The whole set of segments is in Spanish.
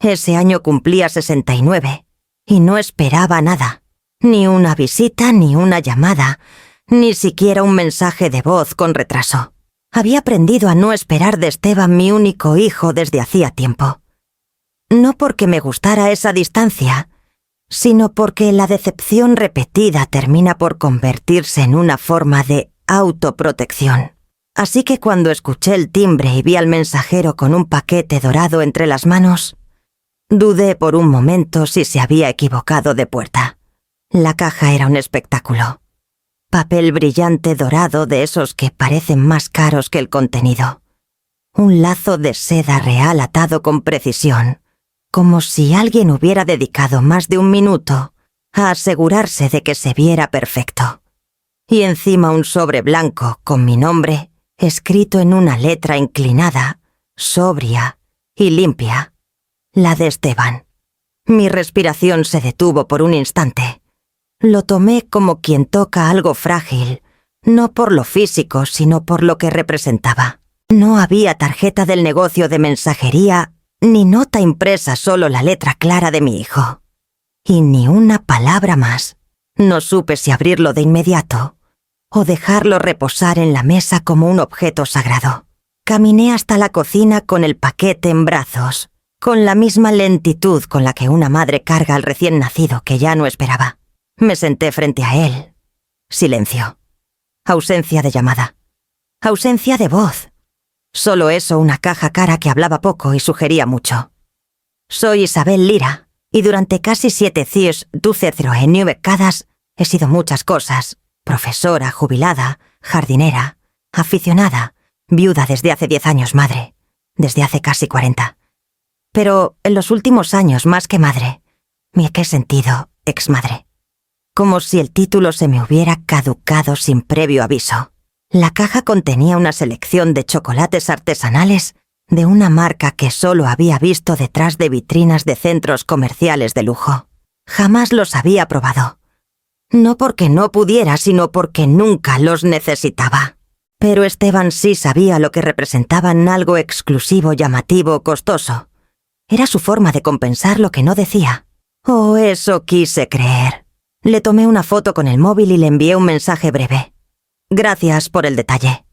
Ese año cumplía 69 y no esperaba nada. Ni una visita, ni una llamada, ni siquiera un mensaje de voz con retraso. Había aprendido a no esperar de Esteban, mi único hijo, desde hacía tiempo. No porque me gustara esa distancia, sino porque la decepción repetida termina por convertirse en una forma de autoprotección. Así que cuando escuché el timbre y vi al mensajero con un paquete dorado entre las manos, dudé por un momento si se había equivocado de puerta. La caja era un espectáculo. Papel brillante dorado de esos que parecen más caros que el contenido. Un lazo de seda real atado con precisión, como si alguien hubiera dedicado más de un minuto a asegurarse de que se viera perfecto. Y encima un sobre blanco con mi nombre, escrito en una letra inclinada, sobria y limpia, la de Esteban. Mi respiración se detuvo por un instante. Lo tomé como quien toca algo frágil, no por lo físico, sino por lo que representaba. No había tarjeta del negocio de mensajería, ni nota impresa, solo la letra clara de mi hijo. Y ni una palabra más. No supe si abrirlo de inmediato o dejarlo reposar en la mesa como un objeto sagrado. Caminé hasta la cocina con el paquete en brazos, con la misma lentitud con la que una madre carga al recién nacido que ya no esperaba. Me senté frente a él. Silencio. Ausencia de llamada. Ausencia de voz. Solo eso, una caja cara que hablaba poco y sugería mucho. Soy Isabel Lira, y durante casi 7 años, 12 en New Becadas, he sido muchas cosas. Profesora, jubilada, jardinera, aficionada, viuda desde hace 10 años, madre, desde hace casi 40. Pero en los últimos años, más que madre, me he sentido exmadre. Como si el título se me hubiera caducado sin previo aviso. La caja contenía una selección de chocolates artesanales de una marca que solo había visto detrás de vitrinas de centros comerciales de lujo. Jamás los había probado. No porque no pudiera, sino porque nunca los necesitaba. Pero Esteban sí sabía lo que representaban, algo exclusivo, llamativo, costoso. Era su forma de compensar lo que no decía. Oh, eso quise creer. Le tomé una foto con el móvil y le envié un mensaje breve. Gracias por el detalle.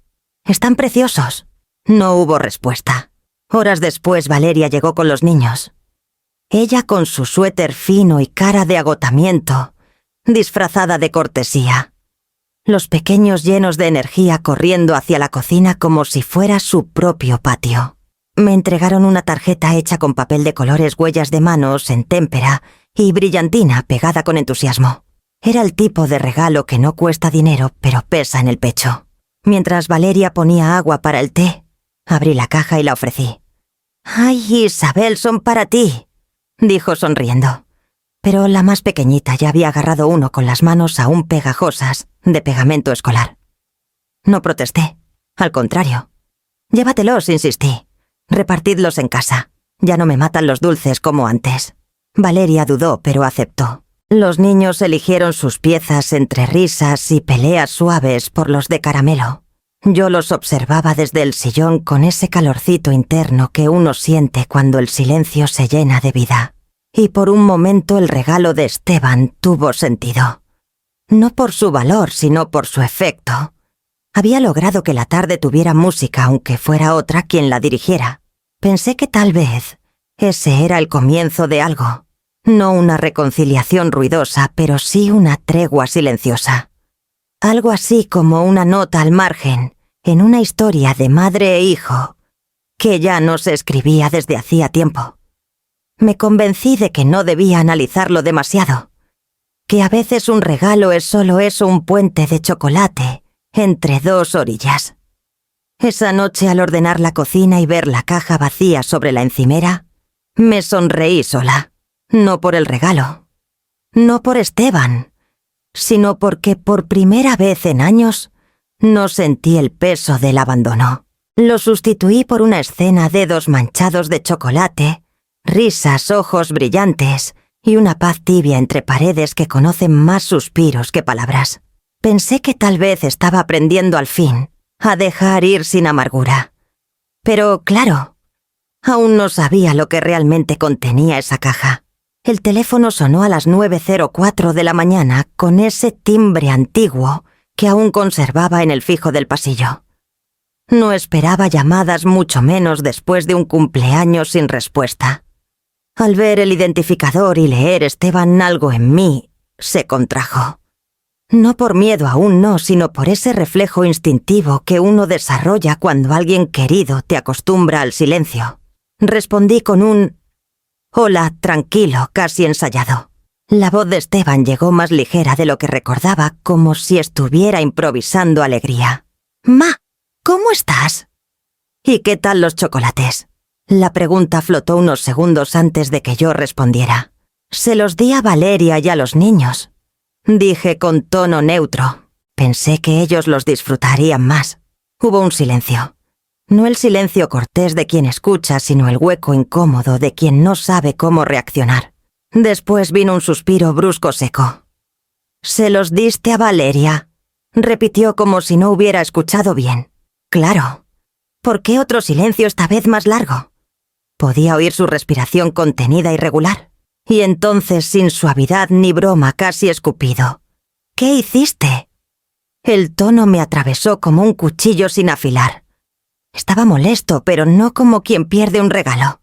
Están preciosos. No hubo respuesta. Horas después Valeria llegó con los niños. Ella con su suéter fino y cara de agotamiento, disfrazada de cortesía. Los pequeños llenos de energía corriendo hacia la cocina como si fuera su propio patio. Me entregaron una tarjeta hecha con papel de colores, huellas de manos en témpera y brillantina pegada con entusiasmo. Era el tipo de regalo que no cuesta dinero, pero pesa en el pecho. Mientras Valeria ponía agua para el té, abrí la caja y la ofrecí. «Ay, Isabel, son para ti», dijo sonriendo. Pero la más pequeñita ya había agarrado uno con las manos aún pegajosas de pegamento escolar. No protesté, al contrario. «Llévatelos», insistí. «Repartidlos en casa. Ya no me matan los dulces como antes». Valeria dudó, pero aceptó. Los niños eligieron sus piezas entre risas y peleas suaves por los de caramelo. Yo los observaba desde el sillón con ese calorcito interno que uno siente cuando el silencio se llena de vida. Y por un momento el regalo de Esteban tuvo sentido. No por su valor, sino por su efecto. Había logrado que la tarde tuviera música, aunque fuera otra quien la dirigiera. Pensé que tal vez ese era el comienzo de algo. No una reconciliación ruidosa, pero sí una tregua silenciosa. Algo así como una nota al margen, en una historia de madre e hijo, que ya no se escribía desde hacía tiempo. Me convencí de que no debía analizarlo demasiado, que a veces un regalo es solo eso, un puente de chocolate entre dos orillas. Esa noche, al ordenar la cocina y ver la caja vacía sobre la encimera, me sonreí sola. No por el regalo, no por Esteban, sino porque por primera vez en años no sentí el peso del abandono. Lo sustituí por una escena, dedos manchados de chocolate, risas, ojos brillantes y una paz tibia entre paredes que conocen más suspiros que palabras. Pensé que tal vez estaba aprendiendo al fin a dejar ir sin amargura. Pero claro, Aún no sabía lo que realmente contenía esa caja. El teléfono sonó a las 9:04 de la mañana con ese timbre antiguo que aún conservaba en el fijo del pasillo. No esperaba llamadas, mucho menos después de un cumpleaños sin respuesta. Al ver el identificador y leer Esteban, algo en mí se contrajo. No por miedo aún no, sino por ese reflejo instintivo que uno desarrolla cuando alguien querido te acostumbra al silencio. Respondí con un «Hola», tranquilo, casi ensayado. La voz de Esteban llegó más ligera de lo que recordaba, como si estuviera improvisando alegría. «Ma, ¿cómo estás?» «¿Y qué tal los chocolates?» La pregunta flotó unos segundos antes de que yo respondiera. «Se los di a Valeria y a los niños», dije con tono neutro. Pensé que ellos los disfrutarían más. Hubo un silencio. No el silencio cortés de quien escucha, sino el hueco incómodo de quien no sabe cómo reaccionar. Después vino un suspiro brusco seco. «¿Se los diste a Valeria?», repitió como si no hubiera escuchado bien. «Claro. ¿Por qué otro silencio esta vez más largo?» Podía oír su respiración contenida y regular. Y entonces, sin suavidad ni broma, casi escupido. «¿Qué hiciste?» El tono me atravesó como un cuchillo sin afilar. Estaba molesto, pero no como quien pierde un regalo.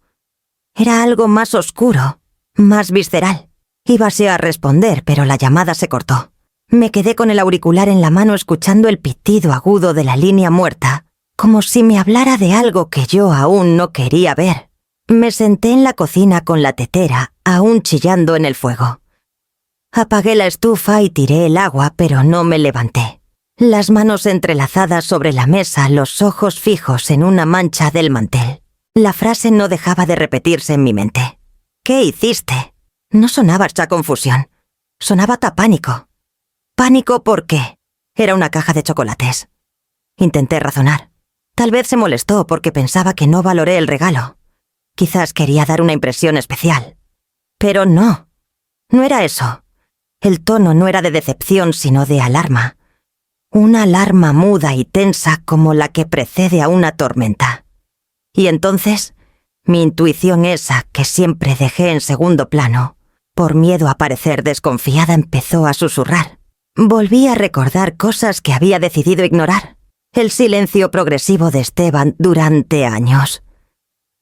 Era algo más oscuro, más visceral. Íbase a responder, pero la llamada se cortó. Me quedé con el auricular en la mano escuchando el pitido agudo de la línea muerta, como si me hablara de algo que yo aún no quería ver. Me senté en la cocina con la tetera, aún chillando en el fuego. Apagué la estufa y tiré el agua, pero no me levanté. Las manos entrelazadas sobre la mesa, los ojos fijos en una mancha del mantel. La frase no dejaba de repetirse en mi mente. «¿Qué hiciste?» No sonaba esa confusión. Sonaba pánico. ¿Pánico por qué? Era una caja de chocolates. Intenté razonar. Tal vez se molestó porque pensaba que no valoré el regalo. Quizás quería dar una impresión especial. Pero no. No era eso. El tono no era de decepción, sino de alarma. Una alarma muda y tensa como la que precede a una tormenta. Y entonces, mi intuición esa que siempre dejé en segundo plano, por miedo a parecer desconfiada, empezó a susurrar. Volví a recordar cosas que había decidido ignorar. El silencio progresivo de Esteban durante años.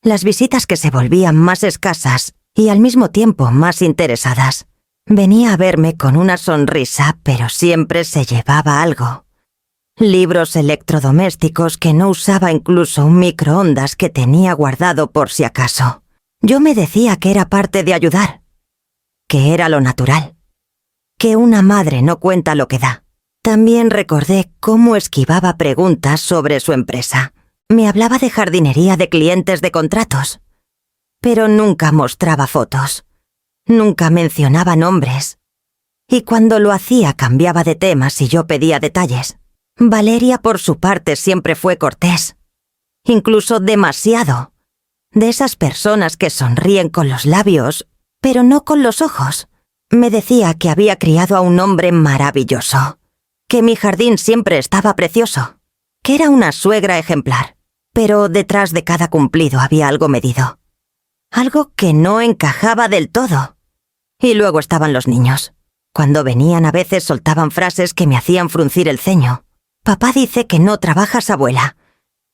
Las visitas que se volvían más escasas y al mismo tiempo más interesadas. Venía a verme con una sonrisa, pero siempre se llevaba algo. Libros electrodomésticos que no usaba, incluso un microondas que tenía guardado por si acaso. Yo me decía que era parte de ayudar, que era lo natural, que una madre no cuenta lo que da. También recordé cómo esquivaba preguntas sobre su empresa. Me hablaba de jardinería de clientes de contratos, pero nunca mostraba fotos. Nunca mencionaba nombres. Y cuando lo hacía cambiaba de tema si yo pedía detalles. Valeria, por su parte, siempre fue cortés. Incluso demasiado. De esas personas que sonríen con los labios, pero no con los ojos. Me decía que había criado a un hombre maravilloso. Que mi jardín siempre estaba precioso. Que era una suegra ejemplar. Pero detrás de cada cumplido había algo medido. Algo que no encajaba del todo. Y luego estaban los niños. Cuando venían a veces soltaban frases que me hacían fruncir el ceño. «Papá dice que no trabajas, abuela.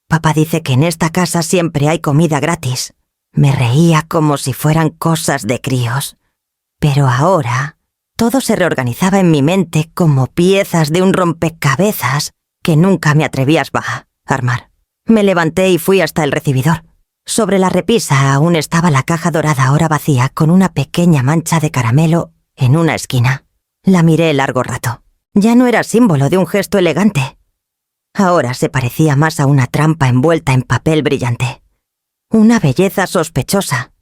Papá dice que en esta casa siempre hay comida gratis». Me reía como si fueran cosas de críos. Pero ahora todo se reorganizaba en mi mente como piezas de un rompecabezas que nunca me atrevía a armar. Me levanté y fui hasta el recibidor. Sobre la repisa aún estaba la caja dorada, ahora vacía, con una pequeña mancha de caramelo en una esquina. La miré largo rato. Ya no era símbolo de un gesto elegante. Ahora se parecía más a una trampa envuelta en papel brillante. Una belleza sospechosa.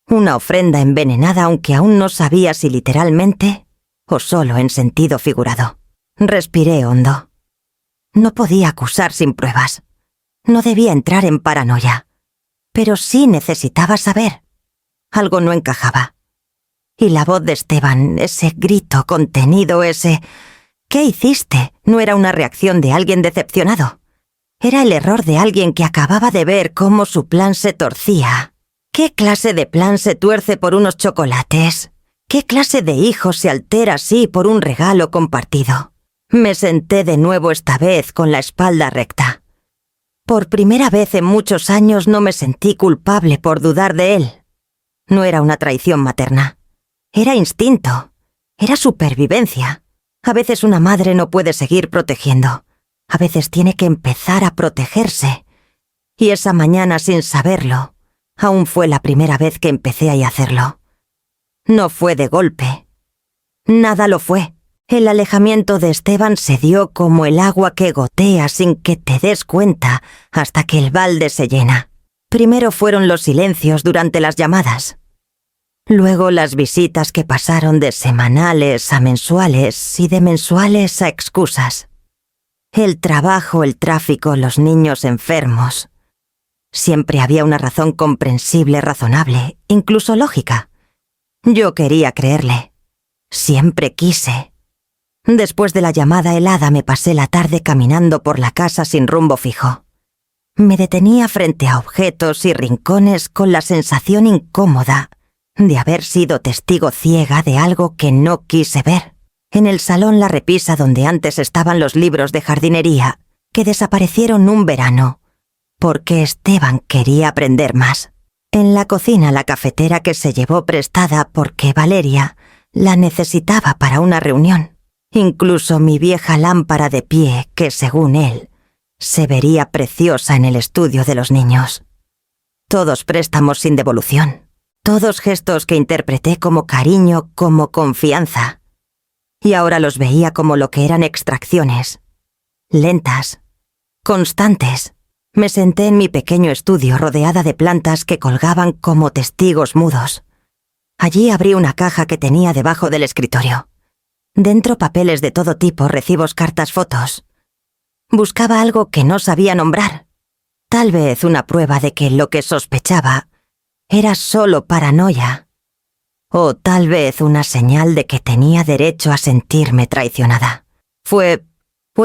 Una ofrenda envenenada, aunque aún no sabía si literalmente o solo en sentido figurado. Respiré hondo. No podía acusar sin pruebas. No debía entrar en paranoia. Pero sí necesitaba saber. Algo no encajaba. Y la voz de Esteban, ese grito contenido, ese «¿Qué hiciste?», no era una reacción de alguien decepcionado. Era el error de alguien que acababa de ver cómo su plan se torcía. ¿Qué clase de plan se tuerce por unos chocolates? ¿Qué clase de hijo se altera así por un regalo compartido? Me senté de nuevo esta vez con la espalda recta. Por primera vez en muchos años no me sentí culpable por dudar de él. No era una traición materna. Era instinto. Era supervivencia. A veces una madre no puede seguir protegiendo. A veces tiene que empezar a protegerse. Y esa mañana, sin saberlo, aún fue la primera vez que empecé a hacerlo. No fue de golpe. Nada lo fue. El alejamiento de Esteban se dio como el agua que gotea sin que te des cuenta hasta que el balde se llena. Primero fueron los silencios durante las llamadas. Luego las visitas que pasaron de semanales a mensuales y de mensuales a excusas. El trabajo, el tráfico, los niños enfermos. Siempre había una razón comprensible, razonable, incluso lógica. Yo quería creerle. Siempre quise. Después de la llamada helada me pasé la tarde caminando por la casa sin rumbo fijo. Me detenía frente a objetos y rincones con la sensación incómoda de haber sido testigo ciega de algo que no quise ver. En el salón la repisa donde antes estaban los libros de jardinería, que desaparecieron un verano, porque Esteban quería aprender más. En la cocina la cafetera que se llevó prestada porque Valeria la necesitaba para una reunión. Incluso mi vieja lámpara de pie, que según él, se vería preciosa en el estudio de los niños. Todos préstamos sin devolución. Todos gestos que interpreté como cariño, como confianza. Y ahora los veía como lo que eran extracciones. Lentas. Constantes. Me senté en mi pequeño estudio rodeada de plantas que colgaban como testigos mudos. Allí abrí una caja que tenía debajo del escritorio. Dentro papeles de todo tipo, recibos, cartas, fotos. Buscaba algo que no sabía nombrar. Tal vez una prueba de que lo que sospechaba era solo paranoia. O tal vez una señal de que tenía derecho a sentirme traicionada. Fue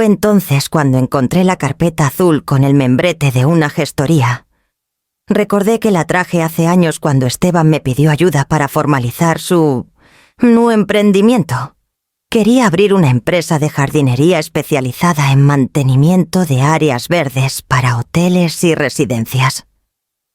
entonces cuando encontré la carpeta azul con el membrete de una gestoría. Recordé que la traje hace años cuando Esteban me pidió ayuda para formalizar su nuevo emprendimiento. Quería abrir una empresa de jardinería especializada en mantenimiento de áreas verdes para hoteles y residencias.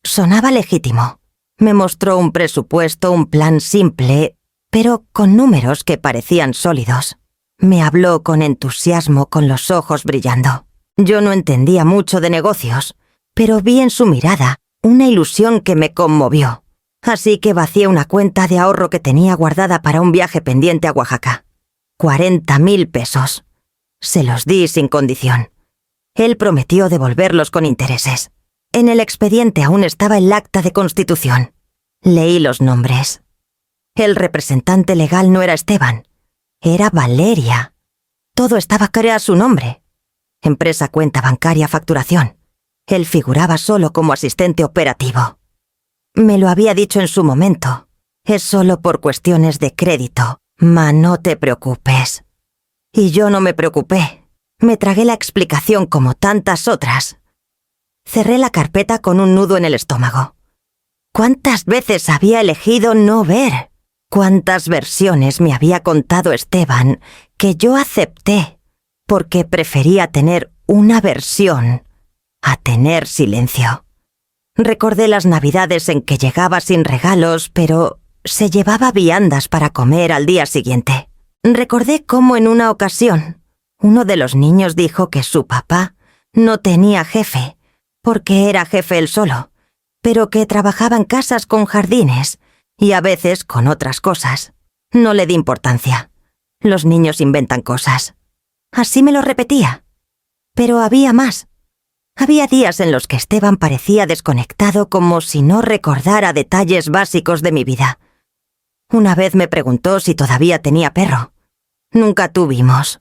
Sonaba legítimo. Me mostró un presupuesto, un plan simple, pero con números que parecían sólidos. Me habló con entusiasmo, con los ojos brillando. Yo no entendía mucho de negocios, pero vi en su mirada una ilusión que me conmovió. Así que vacié una cuenta de ahorro que tenía guardada para un viaje pendiente a Oaxaca. 40.000 pesos. Se los di sin condición. Él prometió devolverlos con intereses. En el expediente aún estaba el acta de constitución. Leí los nombres. El representante legal no era Esteban, era Valeria. Todo estaba claro a su nombre. Empresa, cuenta bancaria, facturación. Él figuraba solo como asistente operativo. Me lo había dicho en su momento. Es solo por cuestiones de crédito. Ma, no te preocupes. Y yo no me preocupé. Me tragué la explicación como tantas otras. Cerré la carpeta con un nudo en el estómago. ¿Cuántas veces había elegido no ver? ¿Cuántas versiones me había contado Esteban que yo acepté porque prefería tener una versión a tener silencio? Recordé las navidades en que llegaba sin regalos, pero se llevaba viandas para comer al día siguiente. Recordé cómo en una ocasión uno de los niños dijo que su papá no tenía jefe, porque era jefe él solo, pero que trabajaba en casas con jardines y a veces con otras cosas. No le di importancia. Los niños inventan cosas. Así me lo repetía. Pero había más. Había días en los que Esteban parecía desconectado, como si no recordara detalles básicos de mi vida. Una vez me preguntó si todavía tenía perro. Nunca tuvimos.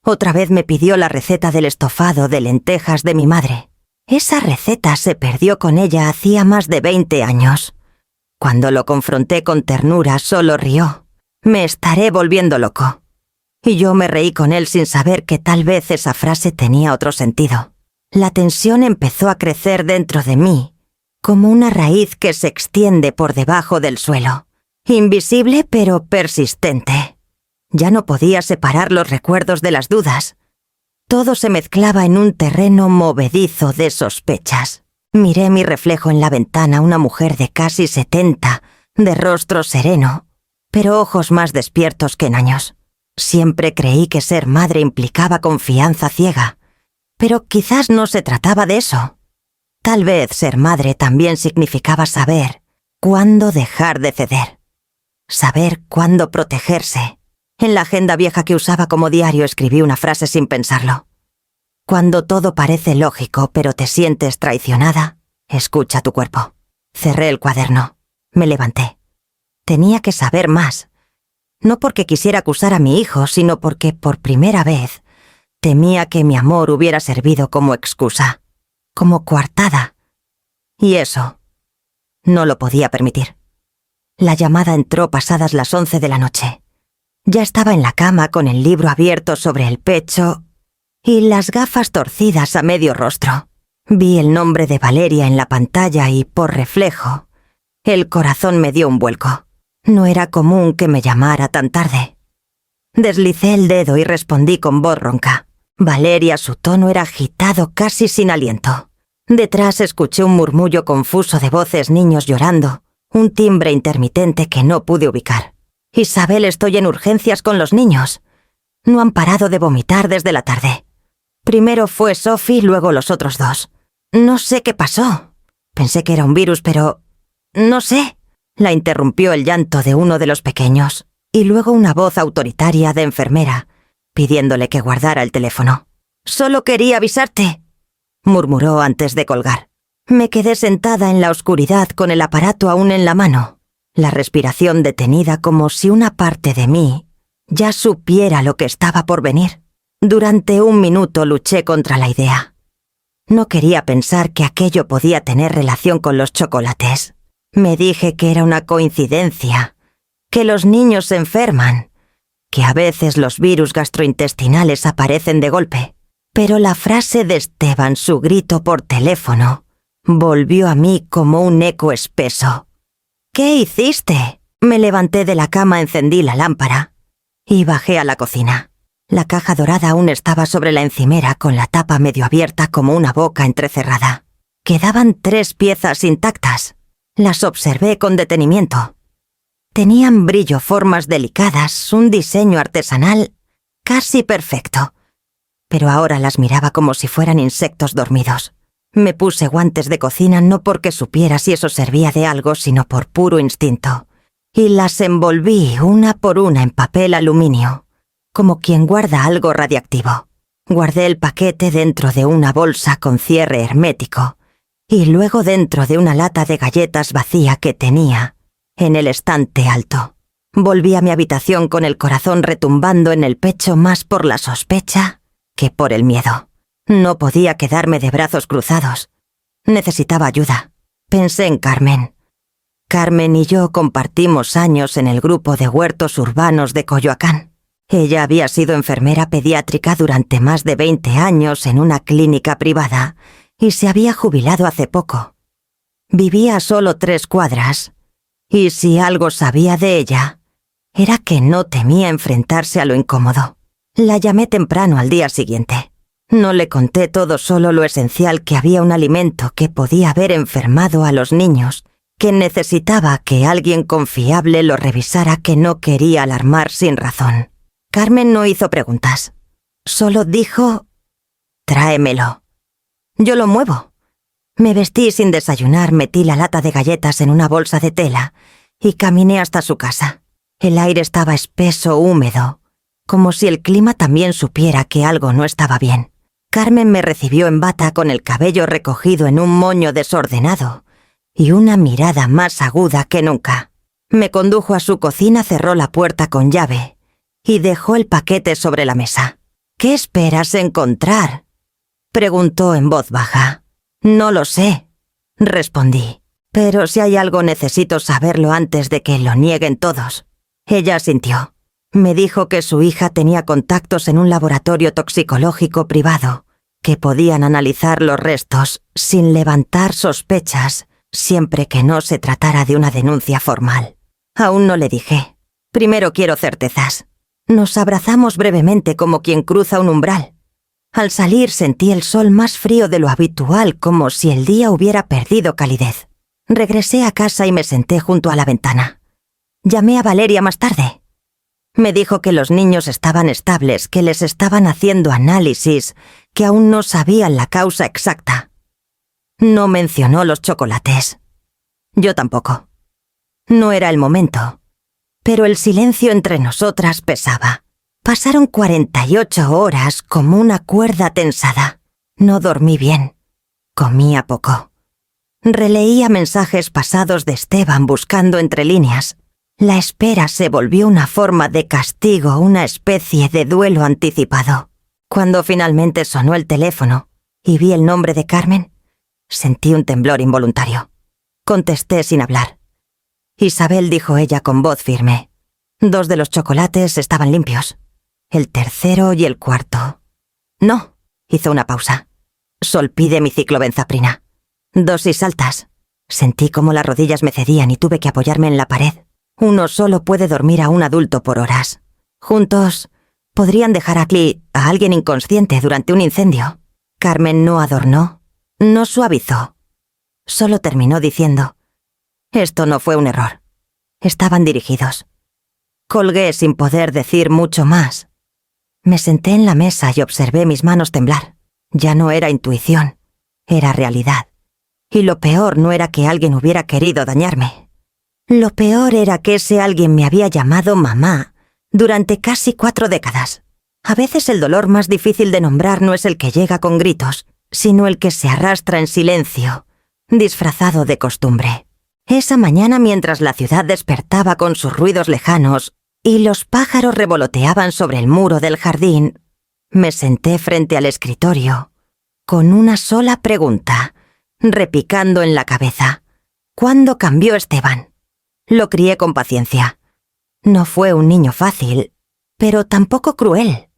Otra vez me pidió la receta del estofado de lentejas de mi madre. Esa receta se perdió con ella hacía más de 20 años. Cuando lo confronté con ternura, solo rió. Me estaré volviendo loco. Y yo me reí con él sin saber que tal vez esa frase tenía otro sentido. La tensión empezó a crecer dentro de mí, como una raíz que se extiende por debajo del suelo, invisible pero persistente. Ya no podía separar los recuerdos de las dudas. Todo se mezclaba en un terreno movedizo de sospechas. Miré mi reflejo en la ventana, una mujer de casi 70, de rostro sereno, pero ojos más despiertos que en años. Siempre creí que ser madre implicaba confianza ciega, pero quizás no se trataba de eso. Tal vez ser madre también significaba saber cuándo dejar de ceder, saber cuándo protegerse. En la agenda vieja que usaba como diario escribí una frase sin pensarlo. Cuando todo parece lógico pero te sientes traicionada, escucha tu cuerpo. Cerré el cuaderno. Me levanté. Tenía que saber más. No porque quisiera acusar a mi hijo, sino porque, por primera vez, temía que mi amor hubiera servido como excusa, como coartada. Y eso no lo podía permitir. La llamada entró pasadas las 11 de la noche. Ya estaba en la cama con el libro abierto sobre el pecho y las gafas torcidas a medio rostro. Vi el nombre de Valeria en la pantalla y, por reflejo, el corazón me dio un vuelco. No era común que me llamara tan tarde. Deslicé el dedo y respondí con voz ronca. Valeria, su tono era agitado, casi sin aliento. Detrás escuché un murmullo confuso de voces, niños llorando, un timbre intermitente que no pude ubicar. Isabel, estoy en urgencias con los niños. No han parado de vomitar desde la tarde. Primero fue Sophie, luego los otros dos. No sé qué pasó. Pensé que era un virus, pero... no sé. La interrumpió el llanto de uno de los pequeños, y luego una voz autoritaria de enfermera, pidiéndole que guardara el teléfono. «Solo quería avisarte», murmuró antes de colgar. Me quedé sentada en la oscuridad con el aparato aún en la mano, la respiración detenida como si una parte de mí ya supiera lo que estaba por venir. Durante un minuto luché contra la idea. No quería pensar que aquello podía tener relación con los chocolates. Me dije que era una coincidencia, que los niños se enferman, que a veces los virus gastrointestinales aparecen de golpe. Pero la frase de Esteban, su grito por teléfono, volvió a mí como un eco espeso. «¿Qué hiciste?» Me levanté de la cama, encendí la lámpara y bajé a la cocina. La caja dorada aún estaba sobre la encimera con la tapa medio abierta como una boca entrecerrada. Quedaban 3 piezas intactas. Las observé con detenimiento. Tenían brillo, formas delicadas, un diseño artesanal casi perfecto. Pero ahora las miraba como si fueran insectos dormidos. Me puse guantes de cocina no porque supiera si eso servía de algo, sino por puro instinto. Y las envolví una por una en papel aluminio, como quien guarda algo radiactivo. Guardé el paquete dentro de una bolsa con cierre hermético y luego dentro de una lata de galletas vacía que tenía en el estante alto. Volví a mi habitación con el corazón retumbando en el pecho, más por la sospecha que por el miedo. No podía quedarme de brazos cruzados. Necesitaba ayuda. Pensé en Carmen. Carmen y yo compartimos años en el grupo de huertos urbanos de Coyoacán. Ella había sido enfermera pediátrica durante más de 20 años en una clínica privada y se había jubilado hace poco. Vivía a solo 3 cuadras, y si algo sabía de ella, era que no temía enfrentarse a lo incómodo. La llamé temprano al día siguiente. No le conté todo, solo lo esencial, que había un alimento que podía haber enfermado a los niños, que necesitaba que alguien confiable lo revisara, que no quería alarmar sin razón. Carmen no hizo preguntas. Solo dijo: «Tráemelo». Yo lo muevo. Me vestí sin desayunar, metí la lata de galletas en una bolsa de tela y caminé hasta su casa. El aire estaba espeso, húmedo, como si el clima también supiera que algo no estaba bien. Carmen me recibió en bata, con el cabello recogido en un moño desordenado y una mirada más aguda que nunca. Me condujo a su cocina, cerró la puerta con llave y dejó el paquete sobre la mesa. «¿Qué esperas encontrar?», preguntó en voz baja. «No lo sé», respondí. «Pero si hay algo necesito saberlo antes de que lo nieguen todos». Ella asintió. Me dijo que su hija tenía contactos en un laboratorio toxicológico privado que podían analizar los restos sin levantar sospechas, siempre que no se tratara de una denuncia formal. Aún no le dije. Primero quiero certezas. Nos abrazamos brevemente como quien cruza un umbral. Al salir sentí el sol más frío de lo habitual, como si el día hubiera perdido calidez. Regresé a casa y me senté junto a la ventana. Llamé a Valeria más tarde. Me dijo que los niños estaban estables, que les estaban haciendo análisis, que aún no sabían la causa exacta. No mencionó los chocolates. Yo tampoco. No era el momento. Pero el silencio entre nosotras pesaba. Pasaron 48 horas como una cuerda tensada. No dormí bien. Comía poco. Releía mensajes pasados de Esteban buscando entre líneas. La espera se volvió una forma de castigo, una especie de duelo anticipado. Cuando finalmente sonó el teléfono y vi el nombre de Carmen, sentí un temblor involuntario. Contesté sin hablar. Isabel, dijo ella con voz firme. 2 de los chocolates estaban limpios. El tercero y el cuarto. No, hizo una pausa. Solpide mi ciclobenzaprina. Dosis altas. Sentí como las rodillas me cedían y tuve que apoyarme en la pared. Uno solo puede dormir a un adulto por horas. Juntos, podrían dejar a alguien inconsciente durante un incendio. Carmen no adornó, no suavizó. Solo terminó diciendo: esto no fue un error. Estaban dirigidos. Colgué sin poder decir mucho más. Me senté en la mesa y observé mis manos temblar. Ya no era intuición, era realidad. Y lo peor no era que alguien hubiera querido dañarme. Lo peor era que ese alguien me había llamado mamá durante casi 4 décadas. A veces el dolor más difícil de nombrar no es el que llega con gritos, sino el que se arrastra en silencio, disfrazado de costumbre. Esa mañana, mientras la ciudad despertaba con sus ruidos lejanos y los pájaros revoloteaban sobre el muro del jardín, me senté frente al escritorio, con una sola pregunta, repicando en la cabeza. ¿Cuándo cambió Esteban? Lo crié con paciencia. No fue un niño fácil, pero tampoco cruel.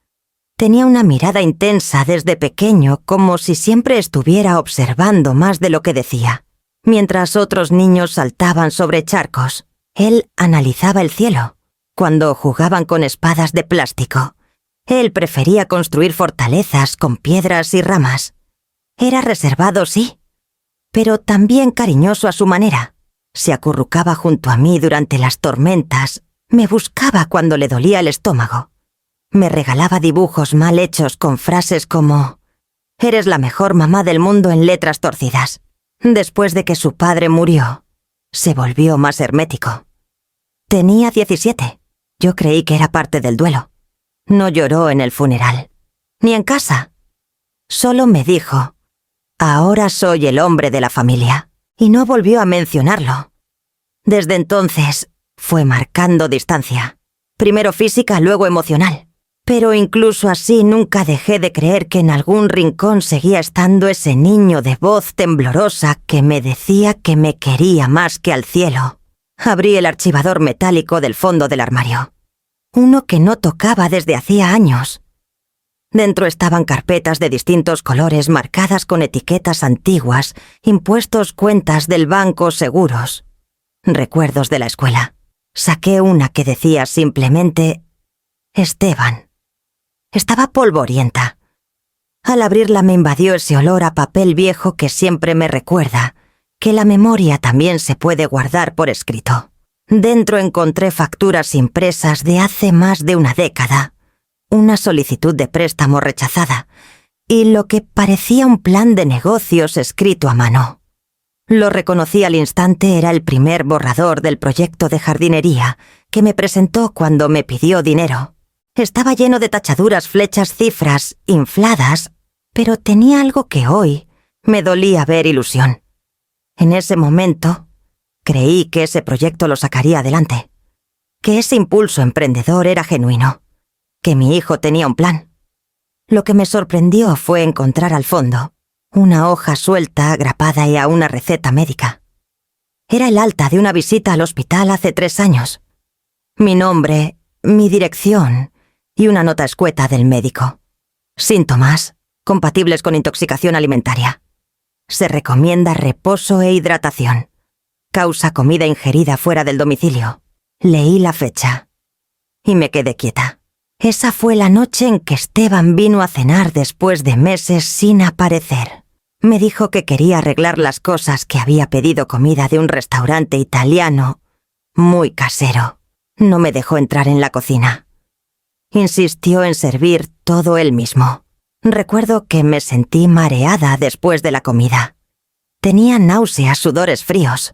Tenía una mirada intensa desde pequeño, como si siempre estuviera observando más de lo que decía. Mientras otros niños saltaban sobre charcos, él analizaba el cielo. Cuando jugaban con espadas de plástico, él prefería construir fortalezas con piedras y ramas. Era reservado, sí, pero también cariñoso a su manera. Se acurrucaba junto a mí durante las tormentas, me buscaba cuando le dolía el estómago. Me regalaba dibujos mal hechos con frases como: «Eres la mejor mamá del mundo» en letras torcidas. Después de que su padre murió, se volvió más hermético. Tenía 17. Yo creí que era parte del duelo. No lloró en el funeral, ni en casa. Solo me dijo: «Ahora soy el hombre de la familia», y no volvió a mencionarlo. Desde entonces, fue marcando distancia. Primero física, luego emocional. Pero incluso así nunca dejé de creer que en algún rincón seguía estando ese niño de voz temblorosa que me decía que me quería más que al cielo. Abrí el archivador metálico del fondo del armario. Uno que no tocaba desde hacía años. Dentro estaban carpetas de distintos colores marcadas con etiquetas antiguas, impuestos, cuentas del banco, seguros. Recuerdos de la escuela. Saqué una que decía simplemente: Esteban. Estaba polvorienta. Al abrirla me invadió ese olor a papel viejo que siempre me recuerda que la memoria también se puede guardar por escrito. Dentro encontré facturas impresas de hace más de una década, una solicitud de préstamo rechazada y lo que parecía un plan de negocios escrito a mano. Lo reconocí al instante, era el primer borrador del proyecto de jardinería que me presentó cuando me pidió dinero. Estaba lleno de tachaduras, flechas, cifras, infladas, pero tenía algo que hoy me dolía ver: ilusión. En ese momento, creí que ese proyecto lo sacaría adelante, que ese impulso emprendedor era genuino, que mi hijo tenía un plan. Lo que me sorprendió fue encontrar al fondo una hoja suelta, grapada y a una receta médica. Era el alta de una visita al hospital hace 3 años. Mi nombre, mi dirección y una nota escueta del médico. Síntomas: compatibles con intoxicación alimentaria. Se recomienda reposo e hidratación. Causa comida ingerida fuera del domicilio. Leí la fecha. Y me quedé quieta. Esa fue la noche en que Esteban vino a cenar después de meses sin aparecer. Me dijo que quería arreglar las cosas, que había pedido comida de un restaurante italiano muy casero. No me dejó entrar en la cocina. Insistió en servir todo él mismo. Recuerdo que me sentí mareada después de la comida. Tenía náuseas, sudores fríos.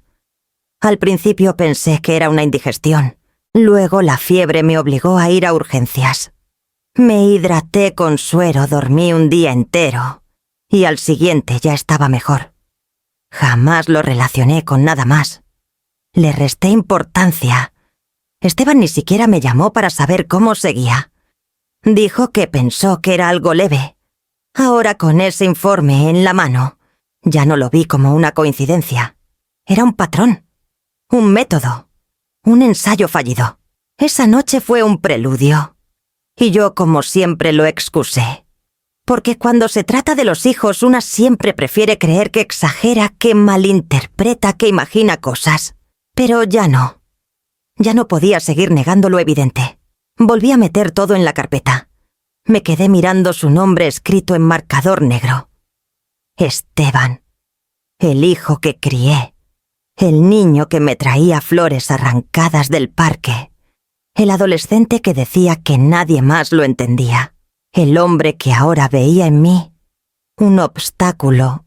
Al principio pensé que era una indigestión. Luego la fiebre me obligó a ir a urgencias. Me hidraté con suero, dormí un día entero y al siguiente ya estaba mejor. Jamás lo relacioné con nada más. Le resté importancia. Esteban ni siquiera me llamó para saber cómo seguía. Dijo que pensó que era algo leve. Ahora, con ese informe en la mano, ya no lo vi como una coincidencia. Era un patrón, un método, un ensayo fallido. Esa noche fue un preludio. Y yo, como siempre, lo excusé. Porque cuando se trata de los hijos, una siempre prefiere creer que exagera, que malinterpreta, que imagina cosas. Pero ya no. Ya no podía seguir negando lo evidente. Volví a meter todo en la carpeta. Me quedé mirando su nombre escrito en marcador negro. Esteban. El hijo que crié. El niño que me traía flores arrancadas del parque. El adolescente que decía que nadie más lo entendía. El hombre que ahora veía en mí un obstáculo,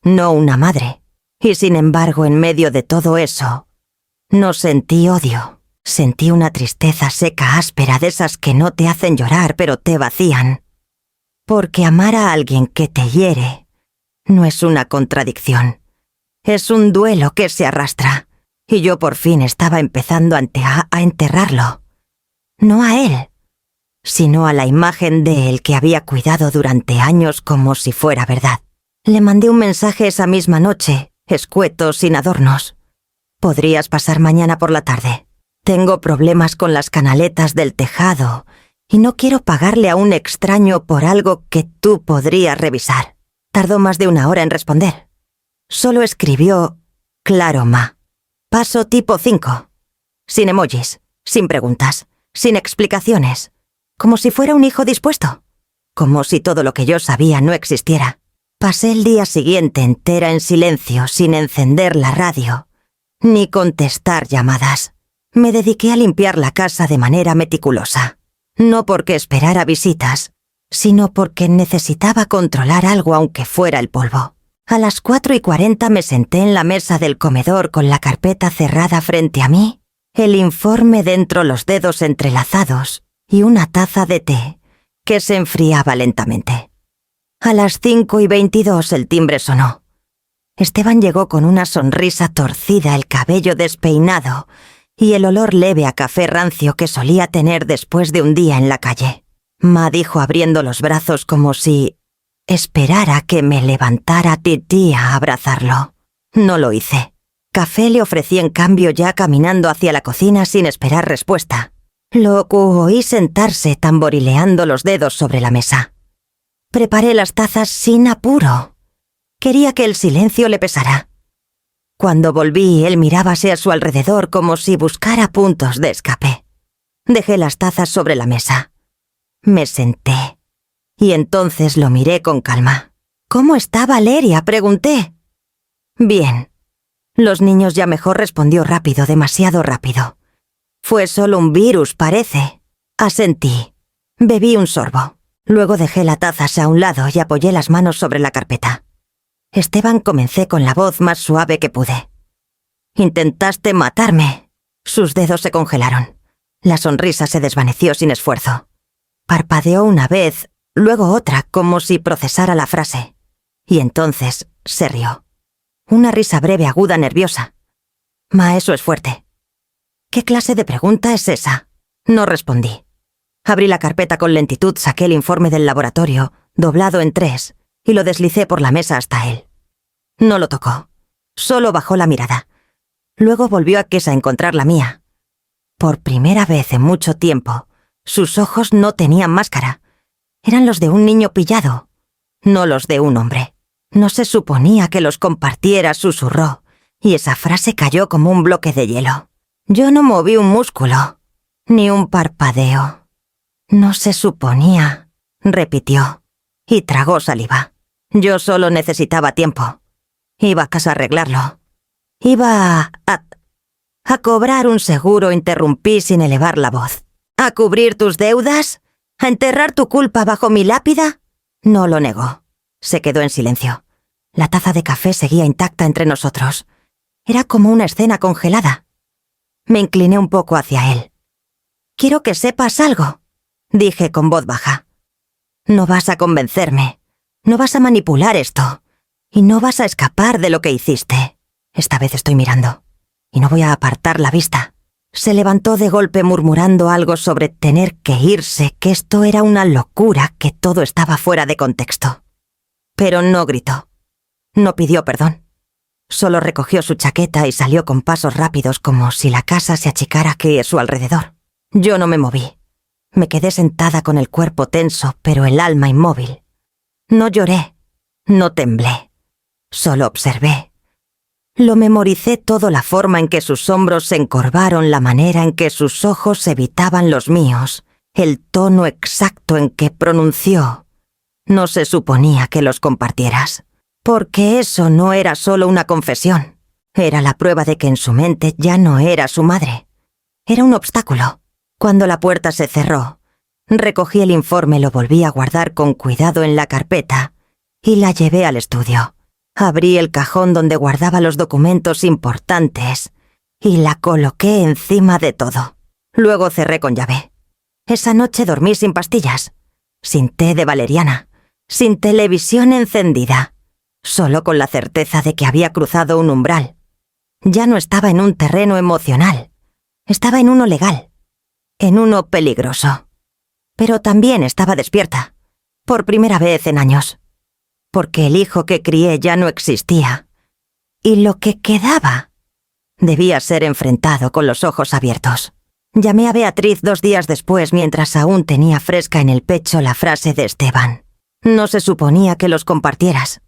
no una madre. Y sin embargo, en medio de todo eso, no sentí odio. Sentí una tristeza seca, áspera, de esas que no te hacen llorar, pero te vacían. Porque amar a alguien que te hiere no es una contradicción. Es un duelo que se arrastra. Y yo por fin estaba empezando a enterrarlo. No a él, sino a la imagen de él que había cuidado durante años como si fuera verdad. Le mandé un mensaje esa misma noche, escueto, sin adornos. ¿Podrías pasar mañana por la tarde? Tengo problemas con las canaletas del tejado y no quiero pagarle a un extraño por algo que tú podrías revisar. Tardó más de 1 hora en responder. Solo escribió, claro, ma. Paso tipo 5. Sin emojis, sin preguntas, sin explicaciones. Como si fuera un hijo dispuesto. Como si todo lo que yo sabía no existiera. Pasé el día siguiente entera en silencio, sin encender la radio, ni contestar llamadas. Me dediqué a limpiar la casa de manera meticulosa. No porque esperara visitas, sino porque necesitaba controlar algo aunque fuera el polvo. A las 4:40 me senté en la mesa del comedor con la carpeta cerrada frente a mí, el informe dentro los dedos entrelazados y una taza de té que se enfriaba lentamente. A las 5:22 el timbre sonó. Esteban llegó con una sonrisa torcida, el cabello despeinado y el olor leve a café rancio que solía tener después de un día en la calle. Ma dijo abriendo los brazos como si esperara que me levantara Tití a abrazarlo. No lo hice. Café le ofrecí en cambio ya caminando hacia la cocina sin esperar respuesta. Lo oí sentarse tamborileando los dedos sobre la mesa. Preparé las tazas sin apuro. Quería que el silencio le pesara. Cuando volví, él mirábase a su alrededor como si buscara puntos de escape. Dejé las tazas sobre la mesa. Me senté. Y entonces lo miré con calma. ¿Cómo está Valeria?, pregunté. Bien. Los niños ya mejor, respondió rápido, demasiado rápido. Fue solo un virus, parece. Asentí. Bebí un sorbo. Luego dejé las tazas a un lado y apoyé las manos sobre la carpeta. Esteban, comencé con la voz más suave que pude. Intentaste matarme. Sus dedos se congelaron. La sonrisa se desvaneció sin esfuerzo. Parpadeó una vez, luego otra, como si procesara la frase. Y entonces se rió. Una risa breve, aguda, nerviosa. Ma, eso es fuerte. ¿Qué clase de pregunta es esa? No respondí. Abrí la carpeta con lentitud, saqué el informe del laboratorio, doblado en 3, y lo deslicé por la mesa hasta él. No lo tocó. Solo bajó la mirada. Luego volvió a Kesa a encontrar la mía. Por primera vez en mucho tiempo, sus ojos no tenían máscara. Eran los de un niño pillado. no los de un hombre. No se suponía que los compartiera, susurró, y esa frase cayó como un bloque de hielo. Yo no moví un músculo, ni un parpadeo. No se suponía, repitió, y tragó saliva. Yo solo necesitaba tiempo. Iba a casa a arreglarlo. Iba a cobrar un seguro, interrumpí sin elevar la voz. ¿A cubrir tus deudas? ¿A enterrar tu culpa bajo mi lápida? No lo negó. Se quedó en silencio. La taza de café seguía intacta entre nosotros. Era como una escena congelada. Me incliné un poco hacia él. «Quiero que sepas algo», dije con voz baja. «No vas a convencerme. No vas a manipular esto. Y no vas a escapar de lo que hiciste. Esta vez estoy mirando. Y no voy a apartar la vista». Se levantó de golpe murmurando algo sobre tener que irse, que esto era una locura, que todo estaba fuera de contexto. Pero no gritó. No pidió perdón. Solo recogió su chaqueta y salió con pasos rápidos como si la casa se achicara aquí a su alrededor. Yo no me moví. Me quedé sentada con el cuerpo tenso, pero el alma inmóvil. No lloré. No temblé. Solo observé. Lo memoricé todo, la forma en que sus hombros se encorvaron, la manera en que sus ojos evitaban los míos, el tono exacto en que pronunció. No se suponía que los compartieras, porque eso no era solo una confesión. Era la prueba de que en su mente ya no era su madre. Era un obstáculo. Cuando la puerta se cerró, recogí el informe, lo volví a guardar con cuidado en la carpeta y la llevé al estudio. Abrí el cajón donde guardaba los documentos importantes y la coloqué encima de todo. Luego cerré con llave. Esa noche dormí sin pastillas, sin té de valeriana, sin televisión encendida, solo con la certeza de que había cruzado un umbral. Ya no estaba en un terreno emocional, estaba en uno legal, en uno peligroso. Pero también estaba despierta, por primera vez en años. Porque el hijo que crié ya no existía. Y lo que quedaba debía ser enfrentado con los ojos abiertos. Llamé a Beatriz 2 días después, mientras aún tenía fresca en el pecho la frase de Esteban. No se suponía que los compartieras.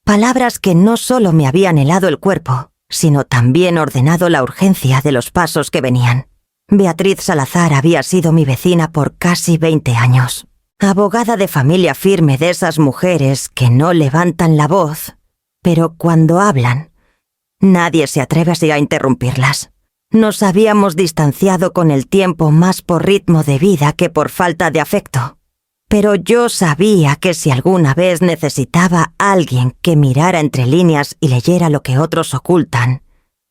Palabras que no solo me habían helado el cuerpo, sino también ordenado la urgencia de los pasos que venían. Beatriz Salazar había sido mi vecina por casi 20 años. Abogada de familia firme, de esas mujeres que no levantan la voz, pero cuando hablan, nadie se atreve así a interrumpirlas. Nos habíamos distanciado con el tiempo más por ritmo de vida que por falta de afecto. Pero yo sabía que si alguna vez necesitaba a alguien que mirara entre líneas y leyera lo que otros ocultan,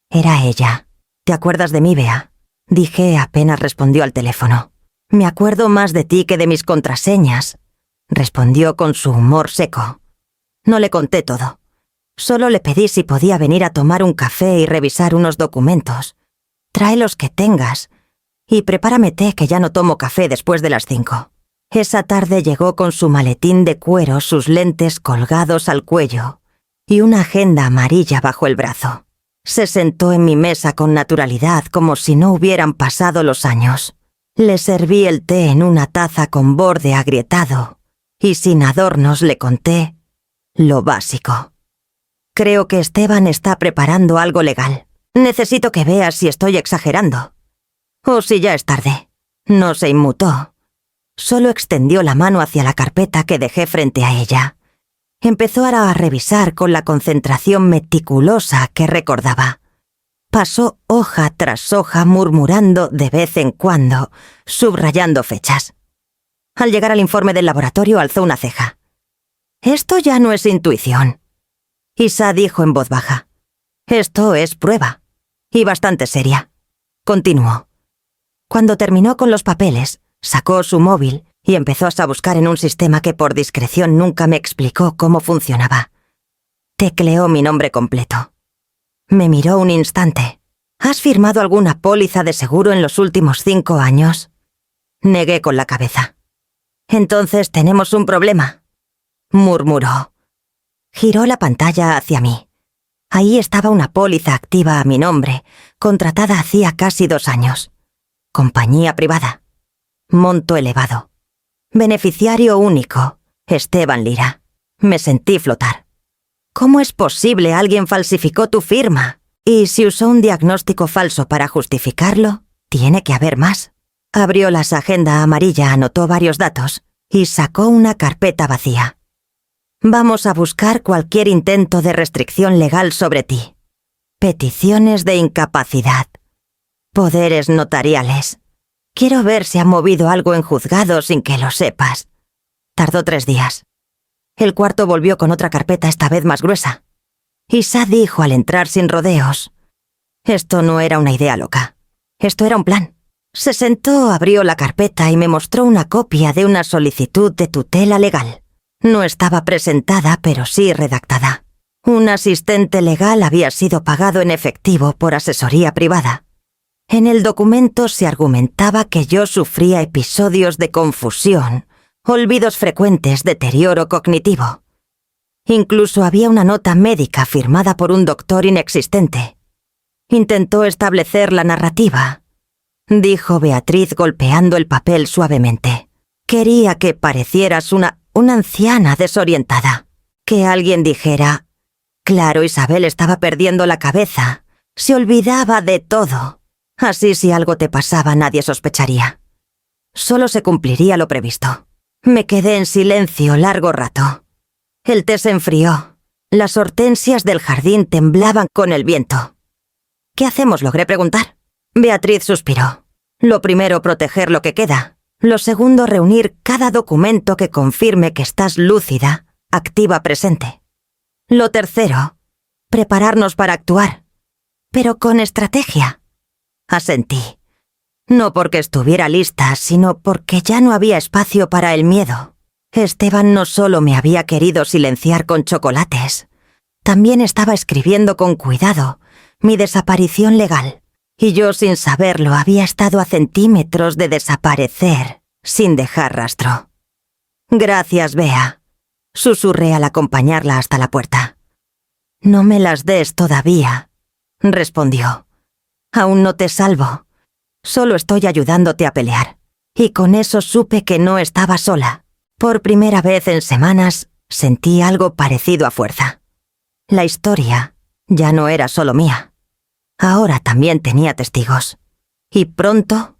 era ella. ¿Te acuerdas de mí, Bea?, dije apenas respondió al teléfono. «Me acuerdo más de ti que de mis contraseñas», respondió con su humor seco. No le conté todo. Solo le pedí si podía venir a tomar un café y revisar unos documentos. «Trae los que tengas y prepárame té, que ya no tomo café después de las 5. Esa tarde llegó con su maletín de cuero, sus lentes colgados al cuello y una agenda amarilla bajo el brazo. Se sentó en mi mesa con naturalidad, como si no hubieran pasado los años. Le serví el té en una taza con borde agrietado y sin adornos le conté lo básico. «Creo que Esteban está preparando algo legal. Necesito que veas si estoy exagerando o si ya es tarde». No se inmutó. Solo extendió la mano hacia la carpeta que dejé frente a ella. Empezó a revisar con la concentración meticulosa que recordaba. Pasó hoja tras hoja murmurando de vez en cuando, subrayando fechas. Al llegar al informe del laboratorio alzó una ceja. «Esto ya no es intuición». Isa dijo en voz baja. «Esto es prueba. Y bastante seria». Continuó. Cuando terminó con los papeles, sacó su móvil y empezó a buscar en un sistema que por discreción nunca me explicó cómo funcionaba. Tecleó mi nombre completo. Me miró un instante. «¿Has firmado alguna póliza de seguro en los últimos 5 años?» Negué con la cabeza. «Entonces tenemos un problema», murmuró. Giró la pantalla hacia mí. Ahí estaba una póliza activa a mi nombre, contratada hacía casi 2 años. Compañía privada. Monto elevado. Beneficiario único, Esteban Lira. Me sentí flotar. ¿Cómo es posible? Alguien falsificó tu firma. Y si usó un diagnóstico falso para justificarlo, tiene que haber más. Abrió la agenda amarilla, anotó varios datos y sacó una carpeta vacía. Vamos a buscar cualquier intento de restricción legal sobre ti. Peticiones de incapacidad. Poderes notariales. Quiero ver si ha movido algo en juzgado sin que lo sepas. Tardó 3 días. El cuarto volvió con otra carpeta, esta vez más gruesa. Isa dijo al entrar sin rodeos: esto no era una idea loca. Esto era un plan. Se sentó, abrió la carpeta y me mostró una copia de una solicitud de tutela legal. No estaba presentada, pero sí redactada. Un asistente legal había sido pagado en efectivo por asesoría privada. En el documento se argumentaba que yo sufría episodios de confusión, olvidos frecuentes, deterioro cognitivo. Incluso había una nota médica firmada por un doctor inexistente. Intentó establecer la narrativa, dijo Beatriz golpeando el papel suavemente. Quería que parecieras una anciana desorientada. Que alguien dijera: claro, Isabel estaba perdiendo la cabeza. Se olvidaba de todo. Así si algo te pasaba nadie sospecharía. Solo se cumpliría lo previsto. Me quedé en silencio largo rato. El té se enfrió. Las hortensias del jardín temblaban con el viento. ¿Qué hacemos?, logré preguntar. Beatriz suspiró. Lo primero, proteger lo que queda. Lo segundo, reunir cada documento que confirme que estás lúcida, activa, presente. Lo tercero, prepararnos para actuar. Pero con estrategia. Asentí. No porque estuviera lista, sino porque ya no había espacio para el miedo. Esteban no solo me había querido silenciar con chocolates, también estaba escribiendo con cuidado mi desaparición legal. Y yo, sin saberlo, había estado a centímetros de desaparecer, sin dejar rastro. Gracias, Bea, susurré al acompañarla hasta la puerta. No me las des todavía, respondió. Aún no te salvo. Solo estoy ayudándote a pelear. Y con eso supe que no estaba sola. Por primera vez en semanas, sentí algo parecido a fuerza. La historia ya no era solo mía. Ahora también tenía testigos. Y pronto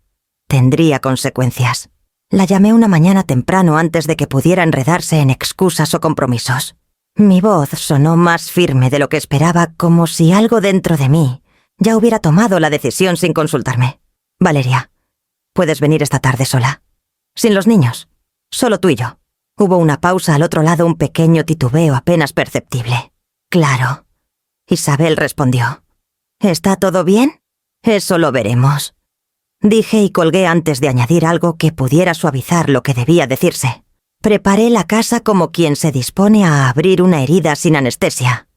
tendría consecuencias. La llamé una mañana temprano antes de que pudiera enredarse en excusas o compromisos. Mi voz sonó más firme de lo que esperaba, como si algo dentro de mí ya hubiera tomado la decisión sin consultarme. Valeria, puedes venir esta tarde sola. Sin los niños. Solo tú y yo. Hubo una pausa, al otro lado un pequeño titubeo apenas perceptible. Claro. Isabel respondió. ¿Está todo bien? Eso lo veremos. Dije y colgué antes de añadir algo que pudiera suavizar lo que debía decirse. Preparé la casa como quien se dispone a abrir una herida sin anestesia.